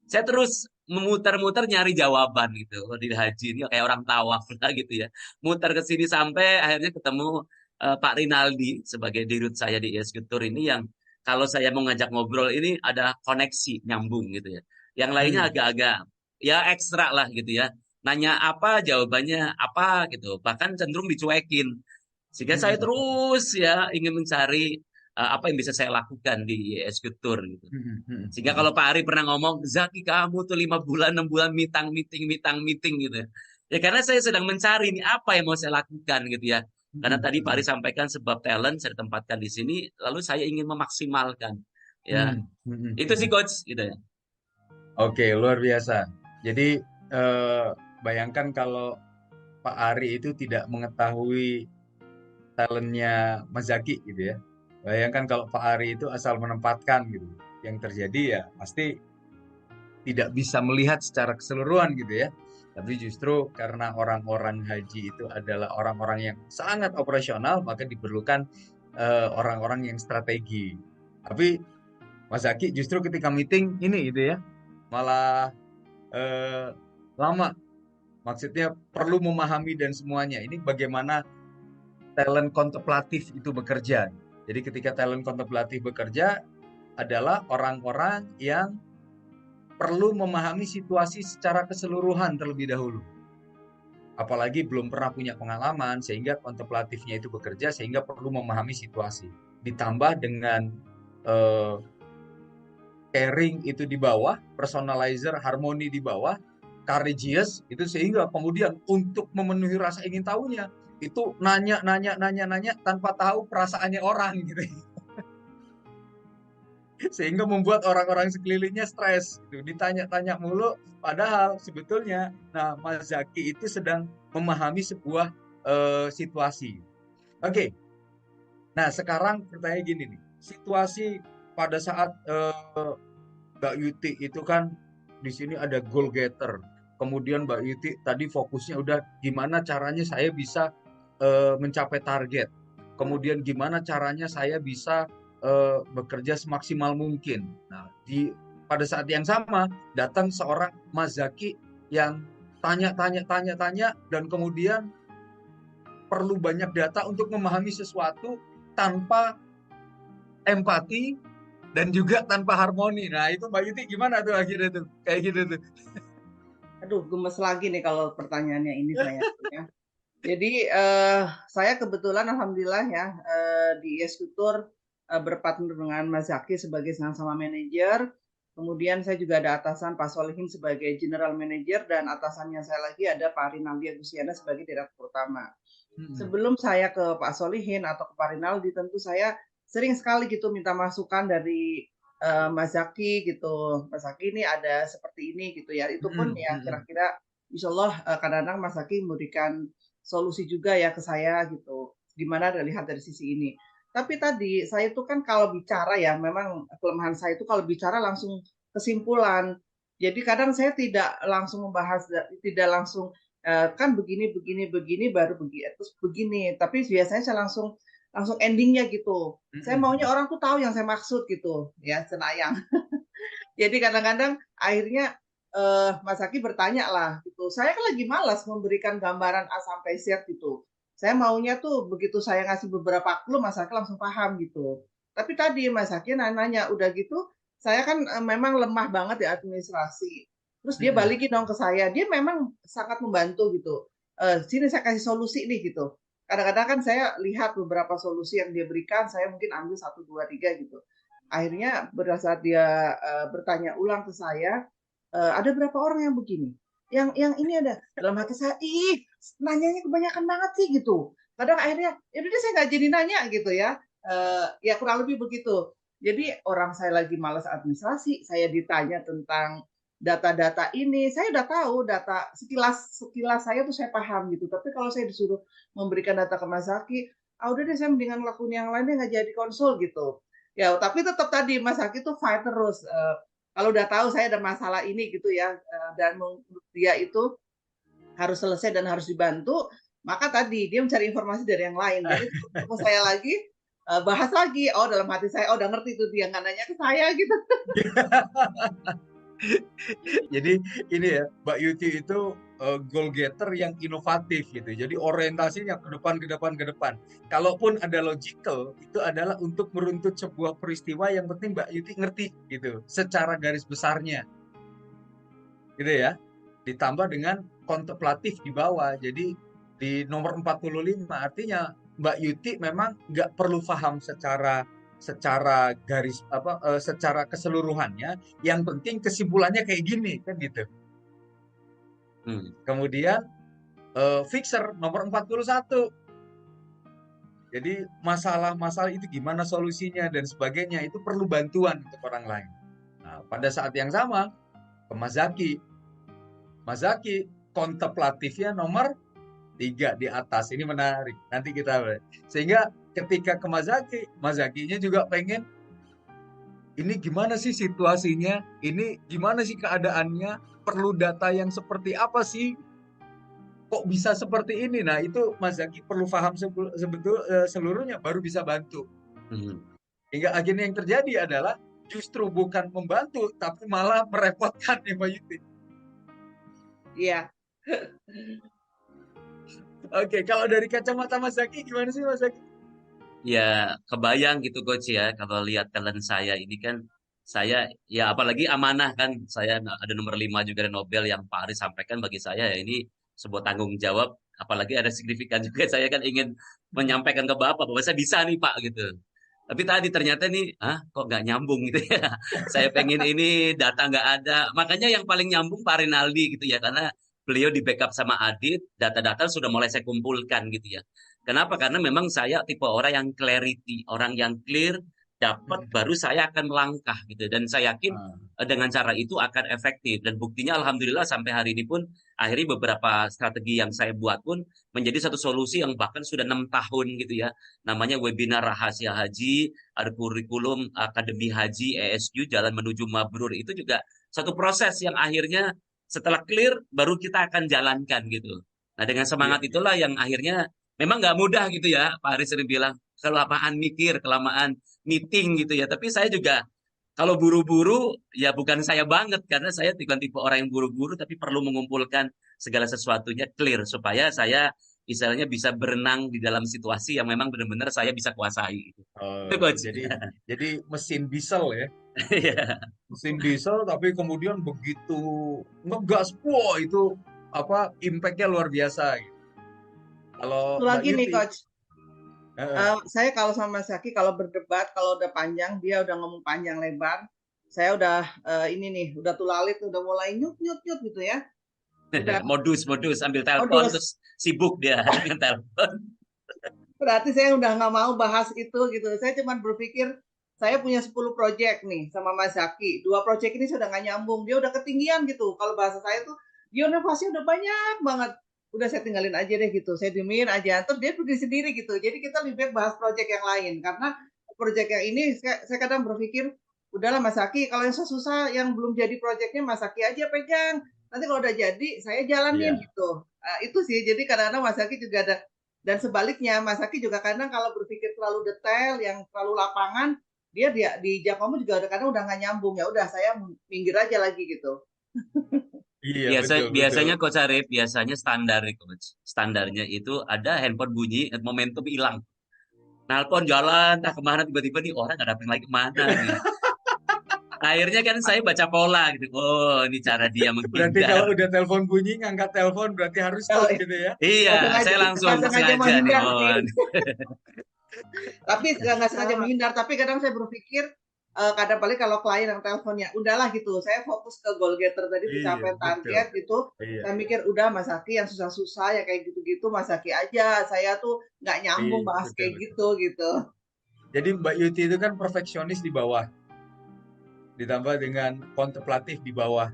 C: Saya terus memutar-mutar nyari jawaban gitu. Kalau di haji ini kayak orang tawaf lah gitu ya. Mutar ke sini sampai akhirnya ketemu Pak Rinaldi sebagai dirut saya di ISQ Tour ini yang kalau saya mau ngajak ngobrol ini ada koneksi nyambung gitu ya. Yang lainnya agak-agak ya ekstra lah gitu ya. Nanya apa jawabannya apa gitu. Bahkan cenderung dicuekin. Sehingga saya terus ya ingin mencari apa yang bisa saya lakukan di ISQ Tour gitu. Sehingga kalau Pak Ari pernah ngomong, Zaki kamu tuh 5 bulan, 6 bulan meeting gitu ya. Ya karena saya sedang mencari ini apa yang mau saya lakukan gitu ya. Karena tadi Pak Ari sampaikan sebab talent saya ditempatkan di sini, lalu saya ingin memaksimalkan. Ya, itu sih coach gitu ya.
B: Oke, luar biasa. Jadi bayangkan kalau Pak Ari itu tidak mengetahui talentnya Mas Zaki gitu ya. Bayangkan kalau Pak Ari itu asal menempatkan gitu. Yang terjadi ya pasti tidak bisa melihat secara keseluruhan gitu ya. Tapi justru karena orang-orang haji itu adalah orang-orang yang sangat operasional, maka diperlukan orang-orang yang strategi. Tapi Mas Zaki justru ketika meeting ini gitu ya, malah lama. Maksudnya perlu memahami dan semuanya. Ini bagaimana talent kontemplatif itu bekerja. Jadi ketika talent kontemplatif bekerja adalah orang-orang yang perlu memahami situasi secara keseluruhan terlebih dahulu. Apalagi belum pernah punya pengalaman sehingga kontemplatifnya itu bekerja sehingga perlu memahami situasi. Ditambah dengan caring itu di bawah, personalizer, harmoni di bawah, courageous itu sehingga kemudian untuk memenuhi rasa ingin tahunya itu nanya tanpa tahu perasaannya orang gitu. Sehingga membuat orang-orang sekelilingnya stres gitu. Ditanya-tanya mulu padahal sebetulnya Mas Zaki itu sedang memahami sebuah situasi. Oke. Nah, sekarang pertanyaan gini nih. Situasi pada saat Mbak Yuti itu kan di sini ada goal getter. Kemudian Mbak Yuti tadi fokusnya udah gimana caranya saya bisa mencapai target. Kemudian gimana caranya saya bisa bekerja semaksimal mungkin. Nah, pada saat yang sama datang seorang Mas Zaki yang tanya dan kemudian perlu banyak data untuk memahami sesuatu tanpa empati dan juga tanpa harmoni. Nah, itu Mbak Yuti gimana tuh akhirnya tuh? Kayak gitu tuh.
D: Aduh, gemes lagi nih kalau pertanyaannya ini saya. Ya. Jadi saya kebetulan alhamdulillah ya di Eskutur berpartner dengan Mas Zaki sebagai sama manajer. Kemudian saya juga ada atasan Pak Solihin sebagai general manager dan atasannya saya lagi ada Pak Rinaldi Agustiana sebagai direktur utama. Sebelum saya ke Pak Solihin atau ke Pak Rinaldi, tentu saya sering sekali gitu minta masukan dari Mas Zaki gitu. Mas Zaki ini ada seperti ini gitu ya. Itu pun ya kira-kira Insya Allah kadang-kadang Mas Zaki memberikan solusi juga ya ke saya gitu. Gimana lihat dari sisi ini. Tapi tadi saya itu kan kalau bicara ya memang kelemahan saya itu kalau bicara langsung kesimpulan. Jadi kadang saya tidak langsung membahas, tidak langsung kan begini baru begini terus begini. Tapi biasanya saya langsung endingnya gitu. Saya maunya orang tuh tahu yang saya maksud gitu ya, cenayang. Jadi kadang-kadang akhirnya Mas Haki bertanya lah gitu. Saya kan lagi malas memberikan gambaran A sampai Z gitu. Saya maunya tuh begitu saya ngasih beberapa clue Mas Haki langsung paham gitu. Tapi tadi Mas Haki nanya udah gitu, saya kan memang lemah banget di administrasi. Terus dia balikin dong ke saya. Dia memang sangat membantu gitu. Sini saya kasih solusi nih gitu. Kadang-kadang kan saya lihat beberapa solusi yang dia berikan, saya mungkin ambil 1, 2, 3 gitu. Akhirnya pada saat dia bertanya ulang ke saya, ada berapa orang yang begini? Yang ini ada dalam hati saya, ih, nanyanya kebanyakan banget sih gitu. Kadang akhirnya, ya udah saya nggak jadi nanya gitu ya. Ya kurang lebih begitu. Jadi orang saya lagi malas administrasi, saya ditanya tentang data-data ini, saya udah tahu data sekilas saya tuh saya paham gitu. Tapi kalau saya disuruh memberikan data ke Mas Zaki, udah deh saya mendingan lakuin yang lainnya nggak jadi konsul gitu. Ya, tapi tetap tadi Mas Zaki tuh fight terus. Kalau udah tahu saya ada masalah ini gitu ya, dan menurut dia itu harus selesai dan harus dibantu, maka tadi dia mencari informasi dari yang lain. Jadi ketemu saya lagi, bahas lagi. Oh dalam hati saya, oh udah ngerti tuh dia nggak nanya ke saya gitu.
B: Jadi ini ya, Mbak Yuti itu goal getter yang inovatif gitu. Jadi orientasinya ke depan. Kalaupun ada logical, itu adalah untuk meruntut sebuah peristiwa yang penting Mbak Yuti ngerti gitu, secara garis besarnya. Gitu ya. Ditambah dengan kontemplatif di bawah. Jadi di nomor 45 artinya Mbak Yuti memang nggak perlu paham secara garis secara keseluruhannya, yang penting kesimpulannya kayak gini kan gitu. Kemudian fixer nomor 41. Jadi masalah-masalah itu gimana solusinya dan sebagainya itu perlu bantuan untuk orang lain. Nah, pada saat yang sama ke Mas Zaki. Mas Zaki kontemplatifnya nomor 3 di atas. Ini menarik. Nanti kita sehingga ketika ke Mas Zakinya juga pengen ini gimana sih situasinya? Ini gimana sih keadaannya? Perlu data yang seperti apa sih? Kok bisa seperti ini? Nah, itu Mas Zaki perlu paham seluruhnya baru bisa bantu. Hingga akhirnya yang terjadi adalah justru bukan membantu tapi malah merepotkan ya Mbak Yuti.
D: Iya.
B: Oke, kalau dari kacamata Mas Zaki gimana sih Mas Zaki?
C: Ya kebayang gitu Coach ya, kalau lihat talent saya ini kan, saya ya apalagi amanah kan, saya ada nomor 5 juga ada Nobel yang Pak Aris sampaikan, bagi saya ya ini sebuah tanggung jawab, apalagi ada signifikan juga, saya kan ingin menyampaikan ke Bapak bahwa saya bisa nih Pak gitu. Tapi tadi ternyata nih, kok nggak nyambung gitu ya. Saya pengen ini data nggak ada. Makanya yang paling nyambung Pak Rinaldi gitu ya, karena beliau di backup sama Adit, data-data sudah mulai saya kumpulkan gitu ya. Kenapa? Karena memang saya tipe orang yang clarity, orang yang clear, dapat baru saya akan melangkah gitu. Dan saya yakin dengan cara itu akan efektif. Dan buktinya alhamdulillah sampai hari ini pun akhirnya beberapa strategi yang saya buat pun menjadi satu solusi yang bahkan sudah 6 tahun gitu ya. Namanya webinar rahasia haji, ada kurikulum akademi haji ESU Jalan Menuju Mabrur, itu juga satu proses yang akhirnya setelah clear baru kita akan jalankan gitu. Nah dengan semangat itulah yang akhirnya memang nggak mudah gitu ya, Pak Aris sering bilang, kelamaan mikir, kelamaan meeting gitu ya. Tapi saya juga, kalau buru-buru, ya bukan saya banget. Karena saya bukan tipe orang yang buru-buru, tapi perlu mengumpulkan segala sesuatunya clear. Supaya saya, istilahnya bisa berenang di dalam situasi yang memang benar-benar saya bisa kuasai.
B: Jadi mesin diesel ya. Mesin diesel, tapi kemudian begitu ngegas, wah itu impact-nya luar biasa gitu. Kalau
D: Satu
B: Mbak
D: lagi nih
B: Yuti,
D: Coach,
B: eh,
D: saya kalau sama Mas Zaki kalau berdebat kalau udah panjang dia udah ngomong panjang lebar, saya udah ini nih udah tulalit udah mulai nyut nyut nyut gitu ya, udah
C: Modus ambil telepon
D: modus.
C: terus sibuk dia dengan telepon.
D: Berarti saya udah nggak mau bahas itu gitu. Saya cuma berpikir saya punya 10 project nih sama Mas Zaki. 2 project ini sudah nggak nyambung. Dia udah ketinggian gitu. Kalau bahasa saya tuh dia inovasi udah banyak banget. Udah saya tinggalin aja deh gitu. Saya diemin aja. Terus dia pergi sendiri gitu. Jadi kita lebih baik bahas project yang lain. Karena project yang ini saya kadang berpikir udahlah Mas Zaki kalau yang susah yang belum jadi projectnya Mas Zaki aja pegang. Nanti kalau udah jadi saya jalanin
B: iya,
D: gitu. Itu sih. Jadi kadang-kadang Mas Zaki juga ada dan sebaliknya, Mas Aki juga kadang kalau berpikir terlalu detail, yang terlalu lapangan, dia di Jakomu juga kadang udah nggak nyambung. Ya udah saya minggir aja lagi gitu.
B: iya betul betul.
C: Biasanya Coach Arif, biasanya standar nih, Coach. Standarnya itu ada handphone bunyi, momentum hilang. Nelpon jalan, entah kemana, tiba-tiba nih orang nggak datang lagi kemana nih. Akhirnya kan saya baca pola gitu. Oh, ini cara dia
B: Berarti
C: menghindar.
B: kalau udah telepon bunyi, ngangkat telepon berarti harus
D: Kalau
B: stop gitu ya.
C: Iya, saya langsung
D: nggak sengaja
C: sengaja nih,
D: menghindar sih,
C: on.
D: tapi nggak sengaja
B: Ah,
D: menghindar. Tapi kadang saya berpikir kadang paling kalau klien yang teleponnya udahlah gitu saya fokus ke goal getter tadi
B: iya
D: pencapaian
B: betul.
D: target gitu.
B: Iya,
D: Saya mikir udah Mas Aki yang susah-susah ya kayak gitu-gitu Mas Aki aja, saya tuh nggak
B: iya
D: nyambung bahas
B: betul
D: kayak
B: betul.
D: gitu gitu.
B: Jadi Mbak Yuti itu kan perfeksionis di bawah, ditambah dengan kontemplatif di bawah.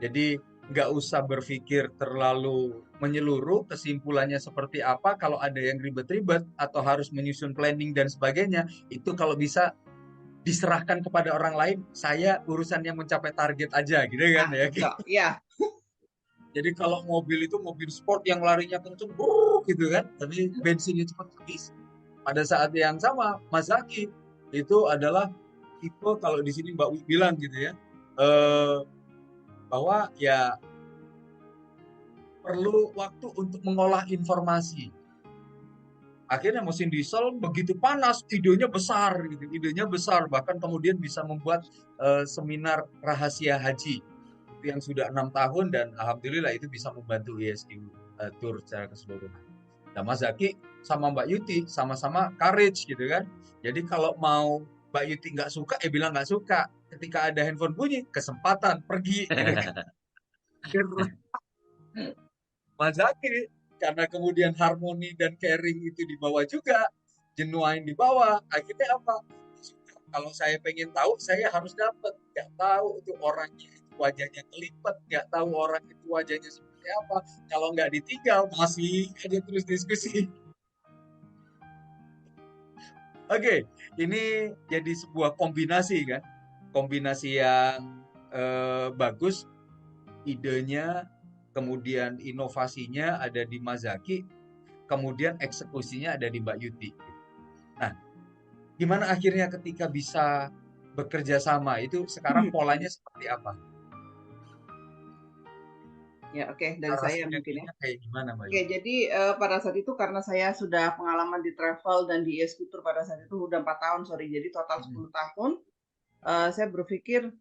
B: Jadi nggak usah berpikir terlalu menyeluruh, kesimpulannya seperti apa, kalau ada yang ribet-ribet atau harus menyusun planning dan sebagainya, itu kalau bisa diserahkan kepada orang lain, saya urusannya mencapai target aja gitu kan
D: Nah
B: ya.
D: cocok ya.
B: Jadi kalau mobil itu mobil sport yang larinya kenceng, brrr, gitu kan, tapi bensinnya cepat habis. Pada saat yang sama, Mas Zaki itu adalah tipe kalau di sini Mbak Wi bilang gitu ya, eh, bahwa ya perlu waktu untuk mengolah informasi. Akhirnya mesin diesel begitu panas, idenya besar gitu, idenya besar, bahkan kemudian bisa membuat seminar rahasia haji itu yang sudah 6 tahun dan alhamdulillah itu bisa membantu ISQ Tour secara keseluruhan. Nah, Mas Zaki sama Mbak Yuti sama-sama courage gitu kan. Jadi kalau mau Mbak Yuti nggak suka, bilang nggak suka. Ketika ada handphone bunyi, kesempatan pergi gitu kan. Mas Zaki karena kemudian harmoni dan caring itu dibawa juga, genuine dibawa, akhirnya apa? Kalau saya pengen tahu, saya harus dapat. Nggak tahu itu orangnya itu wajahnya kelipet, nggak tahu orang itu wajahnya seperti apa. Kalau nggak ditinggal, masih aja terus diskusi. Oke, ini jadi sebuah kombinasi kan, kombinasi yang bagus, idenya, kemudian inovasinya ada di Mas Zaki, kemudian eksekusinya ada di Mbak Yuti. Nah, gimana akhirnya ketika bisa bekerja sama itu sekarang polanya seperti apa?
D: Ya oke dari
B: Cara
D: saya mungkin ya.
B: sinerginya kayak gimana Mbak
D: Oke,
B: Yuti?
D: jadi pada saat itu karena saya sudah pengalaman di travel dan di e-scooter pada saat itu udah 4 tahun, sorry, jadi total 10 tahun. Saya berpikir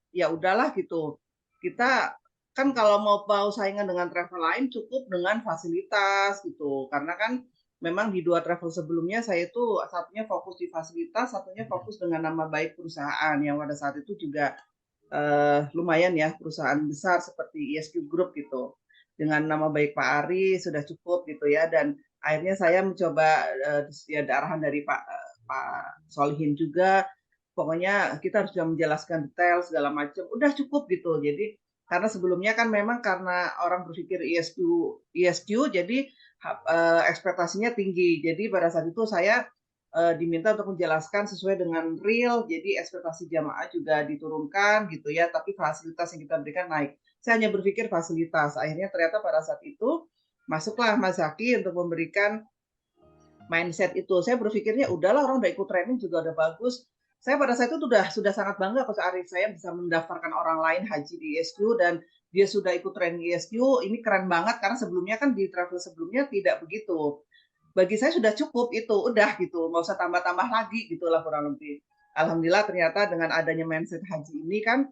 D: ya udahlah gitu. Kita kan kalau mau saingan dengan travel lain cukup dengan fasilitas gitu. Karena kan memang di 2 travel sebelumnya saya itu satunya fokus di fasilitas, satunya fokus dengan nama baik perusahaan yang pada saat itu juga lumayan ya perusahaan besar seperti ISQ Group gitu. Dengan nama baik Pak Ari sudah cukup gitu ya dan akhirnya saya mencoba ya arahan dari Pak Solihin juga pokoknya kita harus sudah menjelaskan detail segala macam udah cukup gitu jadi karena sebelumnya kan memang karena orang berpikir ESQ jadi ekspektasinya tinggi jadi pada saat itu saya diminta untuk menjelaskan sesuai dengan real jadi ekspektasi jamaah juga diturunkan gitu ya tapi fasilitas yang kita berikan naik saya hanya berpikir fasilitas akhirnya ternyata pada saat itu masuklah Mas Zaki untuk memberikan mindset itu. Saya berpikirnya udahlah orang udah ikut training juga udah bagus. Saya pada saat itu sudah sangat bangga Coach Arif saya bisa mendaftarkan orang lain haji di ISQ dan dia sudah ikut training ISQ. Ini keren banget karena sebelumnya kan di travel sebelumnya tidak begitu. Bagi saya sudah cukup itu, udah gitu, nggak usah tambah-tambah lagi gitulah kurang lebih. Alhamdulillah ternyata dengan adanya mindset haji ini kan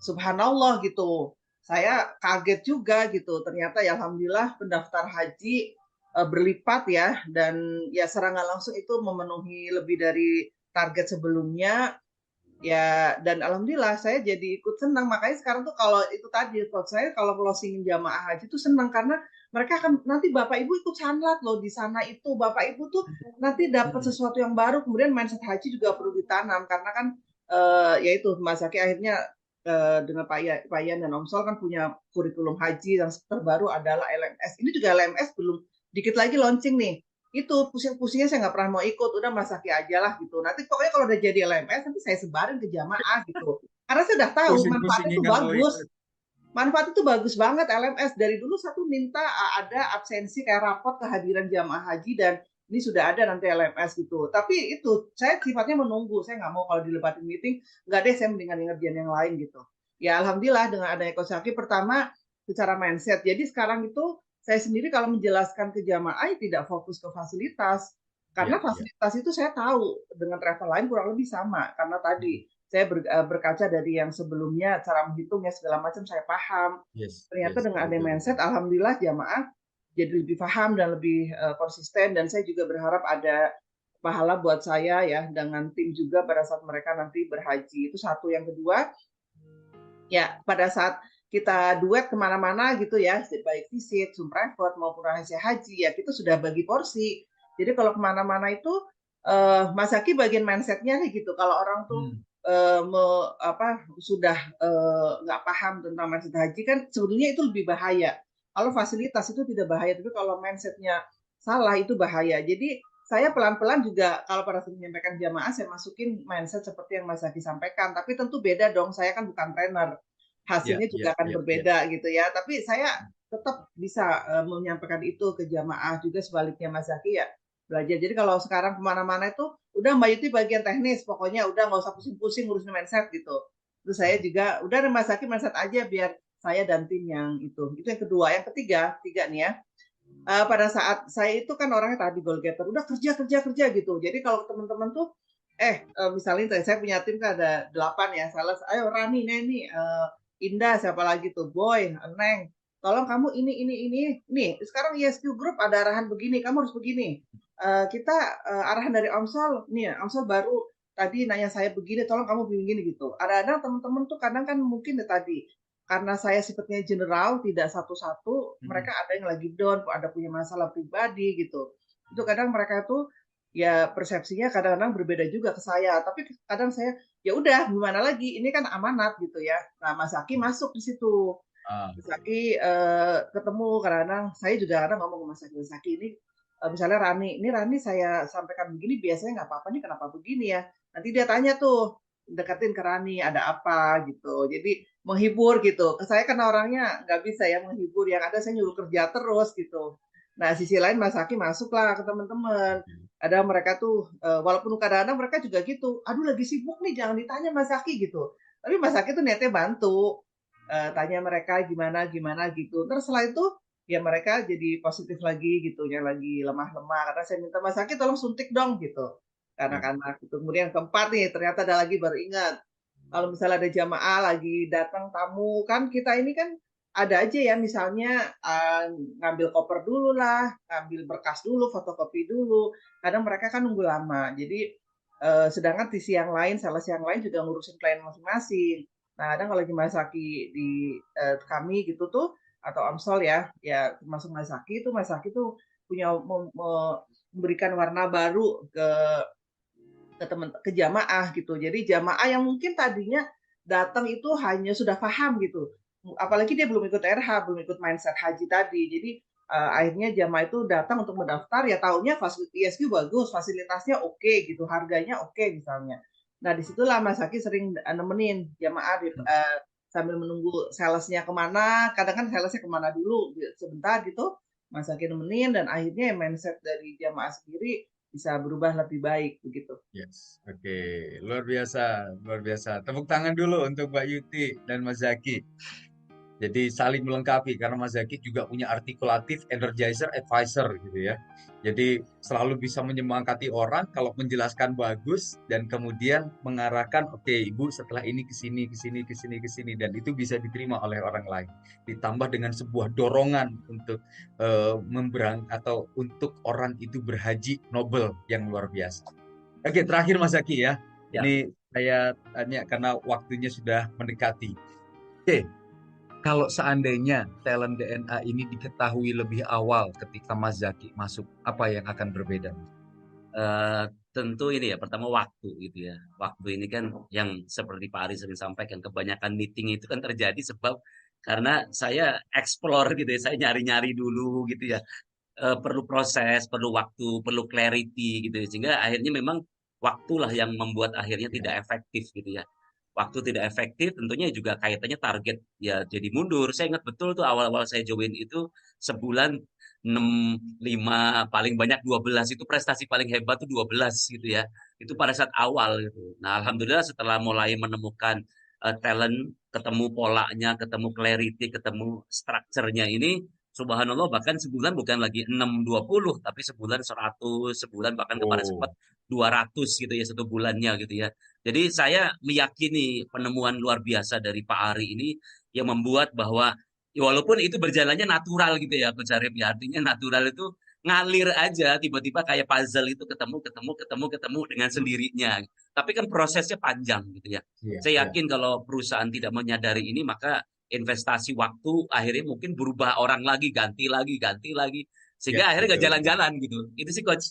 D: subhanallah gitu. Saya kaget juga gitu. Ternyata ya alhamdulillah pendaftar haji berlipat ya, dan ya secara nggak langsung itu memenuhi lebih dari target sebelumnya ya, dan alhamdulillah saya jadi ikut senang. Makanya sekarang tuh kalau itu tadi saya kalau closing jamaah haji itu senang karena mereka akan nanti bapak ibu ikut sanlat loh di sana, itu bapak ibu tuh nanti dapat sesuatu yang baru. Kemudian mindset haji juga perlu ditanam karena kan ya itu Mas Zaki akhirnya dengan Pak Yan dan Om Sol kan punya kurikulum haji yang terbaru adalah LMS. Ini juga LMS belum, dikit lagi launching nih. Itu pusing-pusingnya saya nggak pernah mau ikut, udah Mas Zaki aja lah gitu. Nanti pokoknya kalau udah jadi LMS nanti saya sebarin ke jamaah gitu. Karena saya udah tahu manfaatnya
B: Pusing-pusingnya
D: itu
B: nggak mau
D: bagus.
B: ikut.
D: Manfaat itu bagus banget LMS. Dari dulu satu minta ada absensi kayak rapot kehadiran jamaah haji, dan ini sudah ada nanti LMS gitu. Tapi itu saya sifatnya menunggu. Saya nggak mau kalau dilepatin meeting, nggak deh, saya mendingan ngerjain yang lain gitu. Ya alhamdulillah dengan adanya Coach Zaki, pertama secara mindset. Jadi sekarang itu saya sendiri kalau menjelaskan ke jamaah tidak fokus ke fasilitas. Karena fasilitas itu saya tahu dengan travel lain kurang lebih sama. Karena tadi saya berkaca dari yang sebelumnya, cara menghitungnya segala macam saya paham. Ternyata dengan ada mindset, alhamdulillah jamaah jadi lebih paham dan lebih konsisten, dan saya juga berharap ada pahala buat saya ya dengan tim juga pada saat mereka nanti berhaji. Itu satu. Yang kedua, ya pada saat kita duet kemana-mana gitu ya, baik visit, Zoom private maupun rahasia haji, ya kita sudah bagi porsi. Jadi kalau kemana-mana itu Mas Zaki bagian mindsetnya nih gitu. Kalau orang tuh sudah nggak paham tentang mindset haji kan sebetulnya itu lebih bahaya. Kalau fasilitas itu tidak bahaya, tapi kalau mindsetnya salah itu bahaya. Jadi saya pelan-pelan juga kalau pada saat menyampaikan jamaah saya masukin mindset seperti yang Mas Zaki sampaikan. Tapi tentu beda dong, saya kan bukan trainer, hasilnya juga akan berbeda gitu ya. Tapi saya tetap bisa menyampaikan itu ke jamaah, juga sebaliknya Mas Zaki ya belajar. Jadi kalau sekarang kemana-mana itu udah Mbak Yuti bagian teknis, pokoknya udah nggak usah pusing-pusing ngurusin mindset gitu. Terus saya juga udah Mas Zaki mindset aja biar saya dan tim yang itu. Itu yang kedua. Yang ketiga nih ya. Pada saat saya itu kan orangnya tadi goal getter, udah kerja gitu. Jadi kalau teman-teman tuh misalnya saya punya tim kan ada 8 ya, sales, ayo Rani, Neni, Indah, siapa lagi tuh, Boy, Neng, tolong kamu ini, nih sekarang ISQ Group ada arahan begini, kamu harus begini. Kita arahan dari Omsol, nih Omsol baru tadi nanya saya begini, tolong kamu begini gitu. Ada teman-teman tuh kadang kan mungkin tadi karena saya sifatnya general, tidak satu-satu, mereka ada yang lagi down, ada punya masalah pribadi gitu. Itu kadang mereka tuh ya persepsinya kadang-kadang berbeda juga ke saya. Tapi kadang saya ya udah gimana lagi, ini kan amanat gitu ya. Nah Mas Zaki masuk di situ. Mas Zaki ketemu kadang-kadang saya juga kadang ngomong ke Mas Zaki ini misalnya ini Rani saya sampaikan begini biasanya nggak apa-apa nih, kenapa begini ya? Nanti dia tanya tuh, deketin ke Rani ada apa gitu. Jadi menghibur gitu. Saya kan orangnya nggak bisa ya menghibur, yang ada saya nyuruh kerja terus gitu. Nah sisi lain Mas Zaki masuklah ke teman-teman. Ada mereka tuh walaupun kadang-kadang mereka juga gitu, aduh lagi sibuk nih jangan ditanya Mas Zaki gitu. Tapi Mas Zaki tuh niatnya bantu, tanya mereka gimana gitu. Terus setelah itu ya mereka jadi positif lagi gitu, yang lagi lemah-lemah. Karena saya minta Mas Zaki tolong suntik dong gitu, anak-anak gitu. Kemudian keempat nih ternyata ada lagi baru ingat, kalau misalnya ada jamaah lagi datang tamu kan kita ini kan ada aja ya misalnya ngambil koper dulu lah, ngambil berkas dulu, fotokopi dulu. Kadang mereka kan nunggu lama. Jadi sedangkan di yang lain, sales yang lain juga ngurusin klien masing-masing. Nah, kadang kalau Mas Zaki di kami gitu tuh atau Amsol ya termasuk Mas Zaki tuh punya memberikan warna baru ke jamaah gitu. Jadi jamaah yang mungkin tadinya datang itu hanya sudah paham gitu. Apalagi dia belum ikut RH, belum ikut mindset haji tadi. Jadi akhirnya jamaah itu datang untuk mendaftar, ya taunya fasilitas ISQ bagus, fasilitasnya oke gitu, harganya oke misalnya. Nah disitulah Mas Zaki sering nemenin jamaah sambil menunggu salesnya kemana. Kadang kan salesnya kemana dulu sebentar gitu, Mas Zaki nemenin, dan akhirnya mindset dari jamaah sendiri bisa berubah lebih baik begitu.
B: Yes, oke, luar biasa, luar biasa. Tepuk tangan dulu untuk Mbak Yuti dan Mas Zaki. Jadi saling melengkapi karena Mas Zaki juga punya artikulatif, energizer, advisor gitu ya. Jadi selalu bisa menyemangati orang kalau menjelaskan bagus dan kemudian mengarahkan, oke Ibu setelah ini ke sini, ke sini, ke sini, ke sini, dan itu bisa diterima oleh orang lain. Ditambah dengan sebuah dorongan untuk memberang atau untuk orang itu berhaji Nobel yang luar biasa. Oke, terakhir Mas Zaki ya.
C: Ya.
B: Ini saya tanya karena waktunya sudah mendekati. Oke, kalau seandainya talent DNA ini diketahui lebih awal ketika Mas Zaki masuk, apa yang akan berbeda?
C: Tentu ini ya, pertama waktu gitu ya. Waktu ini kan yang seperti Pak Ari sering sampaikan, kebanyakan meeting itu kan terjadi sebab karena saya explore gitu ya, saya nyari-nyari dulu gitu ya. Perlu proses, perlu waktu, perlu clarity gitu ya. Sehingga akhirnya memang waktulah yang membuat akhirnya tidak efektif gitu ya. Waktu tidak efektif tentunya juga kaitannya target ya jadi mundur. Saya ingat betul tuh awal-awal saya join itu sebulan 6, 5, paling banyak 12 itu prestasi paling hebat tuh 12 gitu ya. Itu pada saat awal gitu. Nah, alhamdulillah setelah mulai menemukan talent, ketemu polanya, ketemu clarity, ketemu structure-nya ini, subhanallah bahkan sebulan bukan lagi 6, 20, tapi sebulan 100, sebulan bahkan kepada sempat 200 gitu ya satu bulannya gitu ya. Jadi saya meyakini penemuan luar biasa dari Pak Ari ini yang membuat bahwa ya walaupun itu berjalannya natural gitu ya, Coach Arif ya. Artinya natural itu ngalir aja, tiba-tiba kayak puzzle itu ketemu dengan sendirinya. Tapi kan prosesnya panjang gitu ya.
B: Iya,
C: Saya
B: iya.
C: yakin kalau perusahaan tidak menyadari ini, maka investasi waktu akhirnya mungkin berubah orang lagi, ganti lagi,
B: Ya,
C: sehingga akhirnya gak
B: betul.
C: jalan-jalan gitu. Itu sih Coach,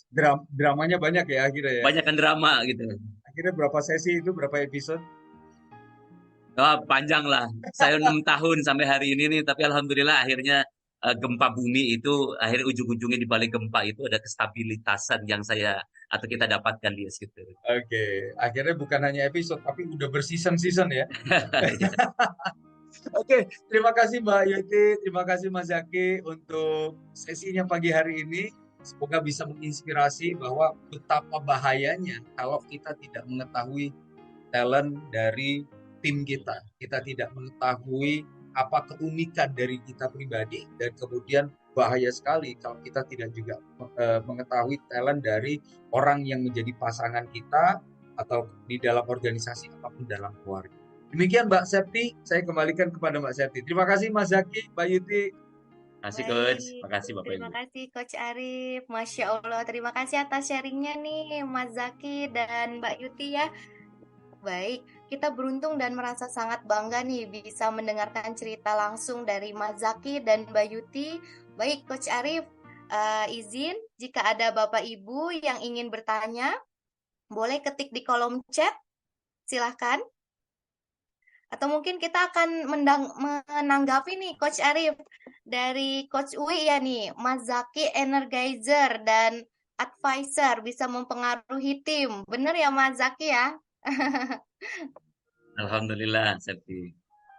B: Dramanya banyak ya akhirnya ya.
C: banyakkan drama gitu.
B: Akhirnya berapa sesi itu, berapa episode?
C: Oh, panjang lah. Saya 6 tahun sampai hari ini nih, tapi alhamdulillah akhirnya gempa bumi itu akhirnya ujung-ujungnya di balik gempa itu ada kestabilitasan yang saya atau kita dapatkan di situ.
B: Oke, akhirnya bukan hanya episode, tapi udah berseason-season ya. Oke, terima kasih Mbak Yuti, terima kasih Mas Zaki untuk sesinya pagi hari ini. Semoga bisa menginspirasi bahwa betapa bahayanya kalau kita tidak mengetahui talent dari tim kita. Kita tidak mengetahui apa keunikan dari kita pribadi dan kemudian bahaya sekali kalau kita tidak juga mengetahui talent dari orang yang menjadi pasangan kita atau di dalam organisasi apapun dalam keluarga. Demikian Mbak Septi, saya kembalikan kepada Mbak Septi. Terima kasih Mas Zaki, Mbak Yuti.
C: Kasih Coach,
A: Baik,
C: makasih Bapak
A: terima
C: Ibu.
A: kasih Coach Arif. Masya Allah, terima kasih atas sharingnya nih Mas Zaki dan Mbak Yuti ya. Baik, kita beruntung dan merasa sangat bangga nih bisa mendengarkan cerita langsung dari Mas Zaki dan Mbak Yuti. Baik, Coach Arif, izin jika ada Bapak Ibu yang ingin bertanya, boleh ketik di kolom chat, silahkan. Atau mungkin kita akan menanggapi nih Coach Arif dari Coach Uwi ya nih, Mas Zaki energizer dan advisor bisa mempengaruhi tim. Bener ya Mas Zaki ya?
C: Alhamdulillah, Septi.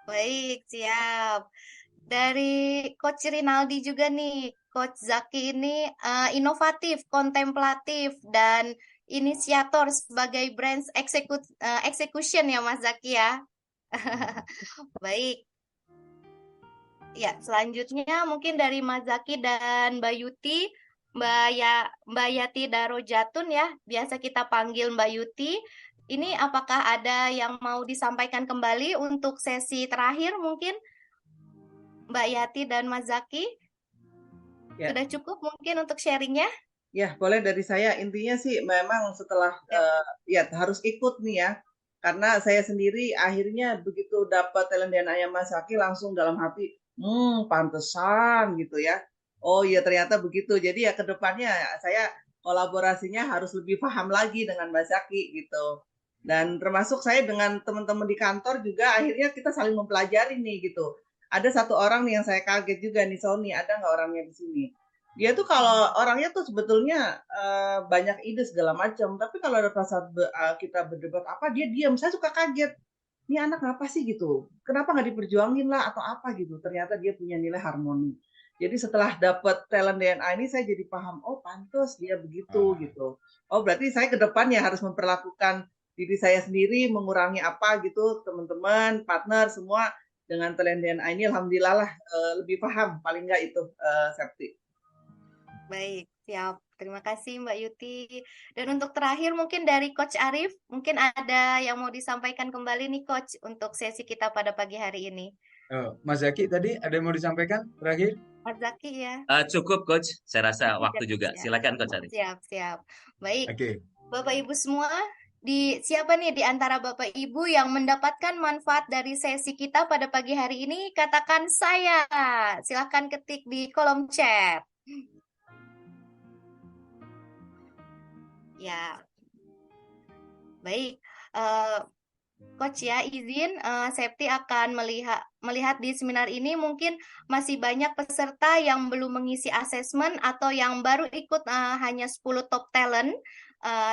A: Baik, siap. Dari Coach Rinaldi juga nih, Coach Zaki ini inovatif, kontemplatif, dan inisiator sebagai brand execution ya Mas Zaki ya. Baik. Ya, selanjutnya mungkin dari Mas Zaki dan Mbak Yuti, Mbak Yati Darojatun ya, biasa kita panggil Mbak Yuti. Ini apakah ada yang mau disampaikan kembali untuk sesi terakhir mungkin Mbak Yati dan Mas Zaki?
D: Ya.
A: Sudah cukup mungkin untuk sharingnya?
D: Ya, boleh dari saya. Intinya sih memang setelah ya harus ikut nih ya. Karena saya sendiri akhirnya begitu dapat talent DNA-nya Mas Zaki langsung dalam hati, pantesan gitu ya. Oh iya ternyata begitu. Jadi ya ke depannya saya kolaborasinya harus lebih paham lagi dengan Mas Zaki gitu. Dan termasuk saya dengan teman-teman di kantor juga akhirnya kita saling mempelajari nih gitu. Ada satu orang nih yang saya kaget juga nih, Sony, ada nggak orangnya di sini? Dia tuh kalau orangnya tuh sebetulnya banyak ide segala macam, tapi kalau ada saat kita berdebat apa dia diam. Saya suka kaget. Ini anak apa sih gitu? Kenapa nggak diperjuangin lah atau apa gitu? Ternyata dia punya nilai harmoni. Jadi setelah dapat talent DNA ini saya jadi paham, oh pantas dia begitu gitu. Oh berarti saya ke depannya harus memperlakukan diri saya sendiri, mengurangi apa gitu, teman-teman, partner semua dengan talent DNA ini alhamdulillah lah lebih paham paling nggak itu Septi.
A: Baik, siap. Terima kasih Mbak Yuti. Dan untuk terakhir mungkin dari Coach Arif, mungkin ada yang mau disampaikan kembali nih Coach untuk sesi kita pada pagi hari ini.
B: Mas Zaki tadi ada yang mau disampaikan terakhir?
A: Mas Zaki ya.
C: Cukup Coach, saya rasa waktu
A: Siap,
C: juga.
A: siap.
C: Silakan Coach Arif.
A: Siap. Baik,
B: Oke.
A: Bapak Ibu semua, siapa nih di antara Bapak Ibu yang mendapatkan manfaat dari sesi kita pada pagi hari ini? Katakan saya. Silahkan ketik di kolom chat. Ya, baik. Coach ya, izin Septi akan melihat di seminar ini mungkin masih banyak peserta yang belum mengisi asesmen atau yang baru ikut hanya 10 top talent.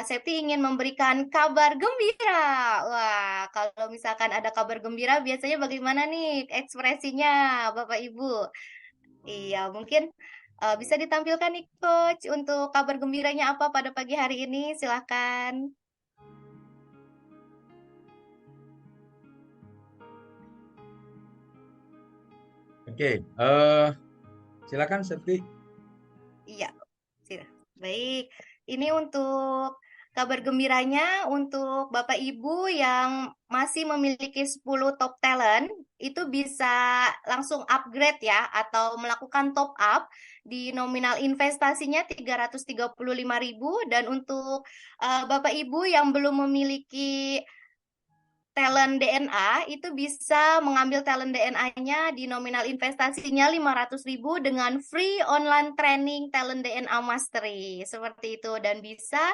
A: Septi ingin memberikan kabar gembira. Wah, kalau misalkan ada kabar gembira biasanya bagaimana nih ekspresinya Bapak Ibu? Iya, mungkin bisa ditampilkan nih Coach untuk kabar gembiranya apa pada pagi hari ini? Silakan.
B: Oke, silakan Septi.
A: Iya, baik. Ini untuk kabar gembiranya untuk Bapak Ibu yang masih memiliki 10 top talent, itu bisa langsung upgrade ya, atau melakukan top up di nominal investasinya 335.000. Dan untuk Bapak Ibu yang belum memiliki talent DNA itu bisa mengambil talent DNA-nya di nominal investasinya 500.000 dengan free online training talent DNA mastery seperti itu. Dan bisa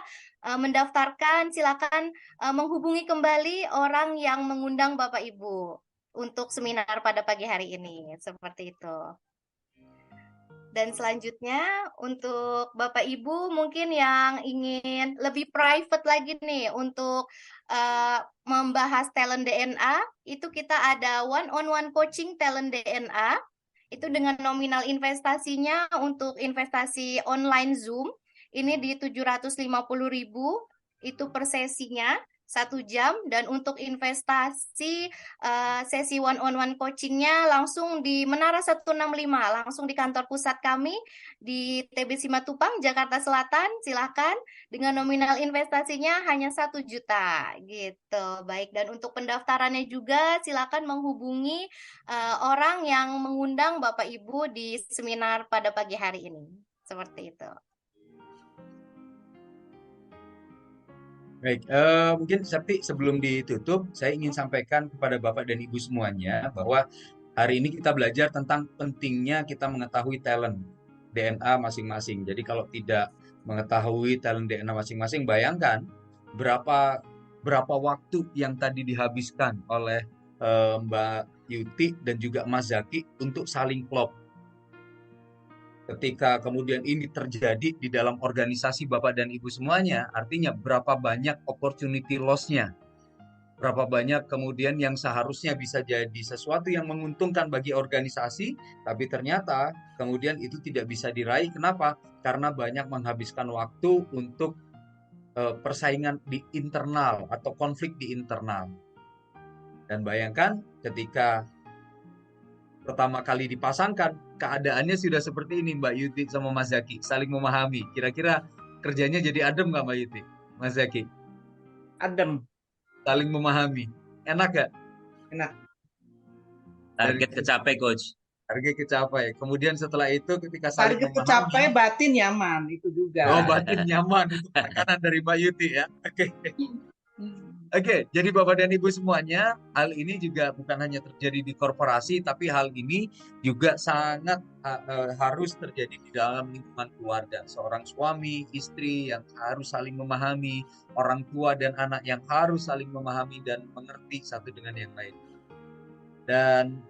A: mendaftarkan, silakan menghubungi kembali orang yang mengundang Bapak Ibu untuk seminar pada pagi hari ini seperti itu. Dan selanjutnya untuk Bapak Ibu mungkin yang ingin lebih private lagi nih untuk membahas talent DNA, itu kita ada one-on-one coaching talent DNA, itu dengan nominal investasinya untuk investasi online Zoom, ini di 750.000, itu per sesinya 1 jam. Dan untuk investasi sesi one-on-one coachingnya langsung di Menara 165, langsung di kantor pusat kami di TB Simatupang, Jakarta Selatan. Silakan, dengan nominal investasinya hanya 1 juta gitu. Baik, dan untuk pendaftarannya juga silakan menghubungi orang yang mengundang Bapak Ibu di seminar pada pagi hari ini. Seperti itu.
B: Baik, mungkin Septi sebelum ditutup, saya ingin sampaikan kepada Bapak dan Ibu semuanya bahwa hari ini kita belajar tentang pentingnya kita mengetahui talent DNA masing-masing. Jadi kalau tidak mengetahui talent DNA masing-masing, bayangkan berapa waktu yang tadi dihabiskan oleh Mbak Yuti dan juga Mas Zaki untuk saling klop. Ketika kemudian ini terjadi di dalam organisasi Bapak dan Ibu semuanya, artinya berapa banyak opportunity loss-nya. Berapa banyak kemudian yang seharusnya bisa jadi sesuatu yang menguntungkan bagi organisasi, tapi ternyata kemudian itu tidak bisa diraih. Kenapa? Karena banyak menghabiskan waktu untuk persaingan di internal atau konflik di internal. Dan bayangkan ketika pertama kali dipasangkan, keadaannya sudah seperti ini Mbak Yuti sama Mas Zaki, saling memahami. Kira-kira kerjanya jadi adem nggak Mbak Yuti, Mas Zaki?
D: Adem.
B: Saling memahami. Enak nggak?
D: Enak.
C: Target kecapai Coach.
B: Target kecapai. Kemudian setelah itu ketika saling
D: Target
B: memahami.
D: kecapai, batin nyaman, itu juga.
B: Oh, batin nyaman. Itu tekanan dari Mbak Yuti ya. Oke, jadi Bapak dan Ibu semuanya, hal ini juga bukan hanya terjadi di korporasi, tapi hal ini juga sangat harus terjadi di dalam lingkungan keluarga. Seorang suami, istri yang harus saling memahami, orang tua dan anak yang harus saling memahami dan mengerti satu dengan yang lain. Dan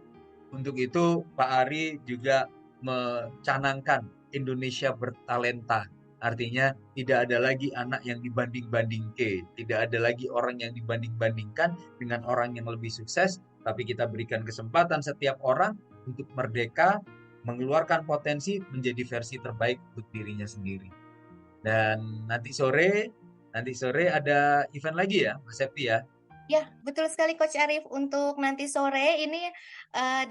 B: untuk itu Pak Ari juga mencanangkan Indonesia bertalenta. Artinya tidak ada lagi anak yang dibanding-bandingkan, tidak ada lagi orang yang dibanding-bandingkan dengan orang yang lebih sukses, tapi kita berikan kesempatan setiap orang untuk merdeka, mengeluarkan potensi menjadi versi terbaik untuk dirinya sendiri. Dan nanti sore ada event lagi ya, Mas Septi ya.
A: Ya, betul sekali Coach Arif. Untuk nanti sore ini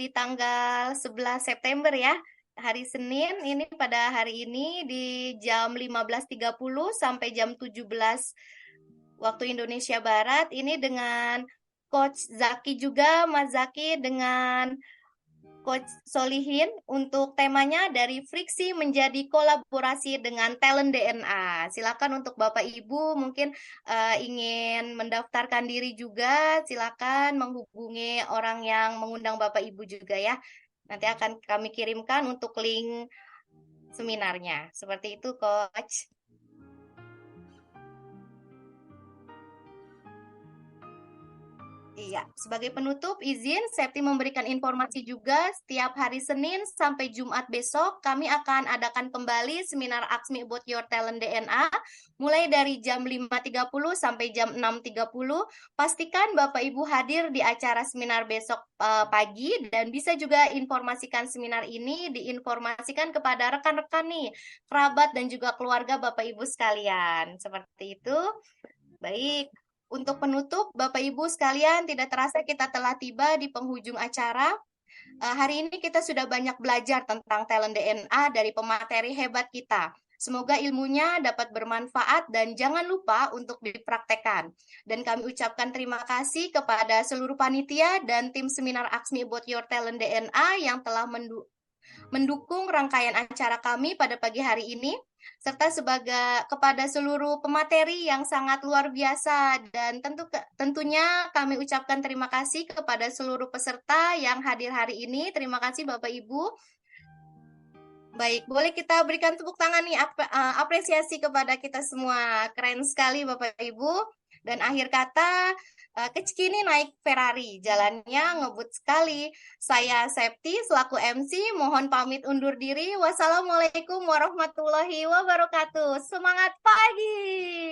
A: di tanggal 11 September ya. Hari Senin ini pada hari ini di jam 15.30 sampai jam 17 waktu Indonesia Barat ini dengan Coach Zaki juga, Mas Zaki dengan Coach Solihin untuk temanya dari friksi menjadi kolaborasi dengan Talent DNA. Silakan untuk Bapak Ibu mungkin ingin mendaftarkan diri juga, silakan menghubungi orang yang mengundang Bapak Ibu juga ya. Nanti akan kami kirimkan untuk link seminarnya. Seperti itu, Coach. Iya, sebagai penutup izin Septi memberikan informasi juga setiap hari Senin sampai Jumat besok kami akan adakan kembali seminar Ask Me About Your Talent DNA mulai dari jam 5.30 sampai jam 6.30. Pastikan Bapak Ibu hadir di acara seminar besok pagi dan bisa juga informasikan seminar ini diinformasikan kepada rekan-rekan nih, kerabat dan juga keluarga Bapak Ibu sekalian. Seperti itu. Baik. Untuk penutup, Bapak Ibu sekalian, tidak terasa kita telah tiba di penghujung acara. Hari ini kita sudah banyak belajar tentang talent DNA dari pemateri hebat kita. Semoga ilmunya dapat bermanfaat dan jangan lupa untuk dipraktekkan. Dan kami ucapkan terima kasih kepada seluruh panitia dan tim seminar Ask Me About Your Talent DNA yang telah mendukung rangkaian acara kami pada pagi hari ini, serta kepada seluruh pemateri yang sangat luar biasa, dan tentunya kami ucapkan terima kasih kepada seluruh peserta yang hadir hari ini. Terima kasih Bapak Ibu. Baik, boleh kita berikan tepuk tangan nih, apresiasi kepada kita semua. Keren sekali Bapak Ibu. Dan akhir kata, Kecikini naik Ferrari, jalannya ngebut sekali. Saya Septi selaku MC, mohon pamit undur diri. Wassalamualaikum warahmatullahi wabarakatuh. Semangat pagi!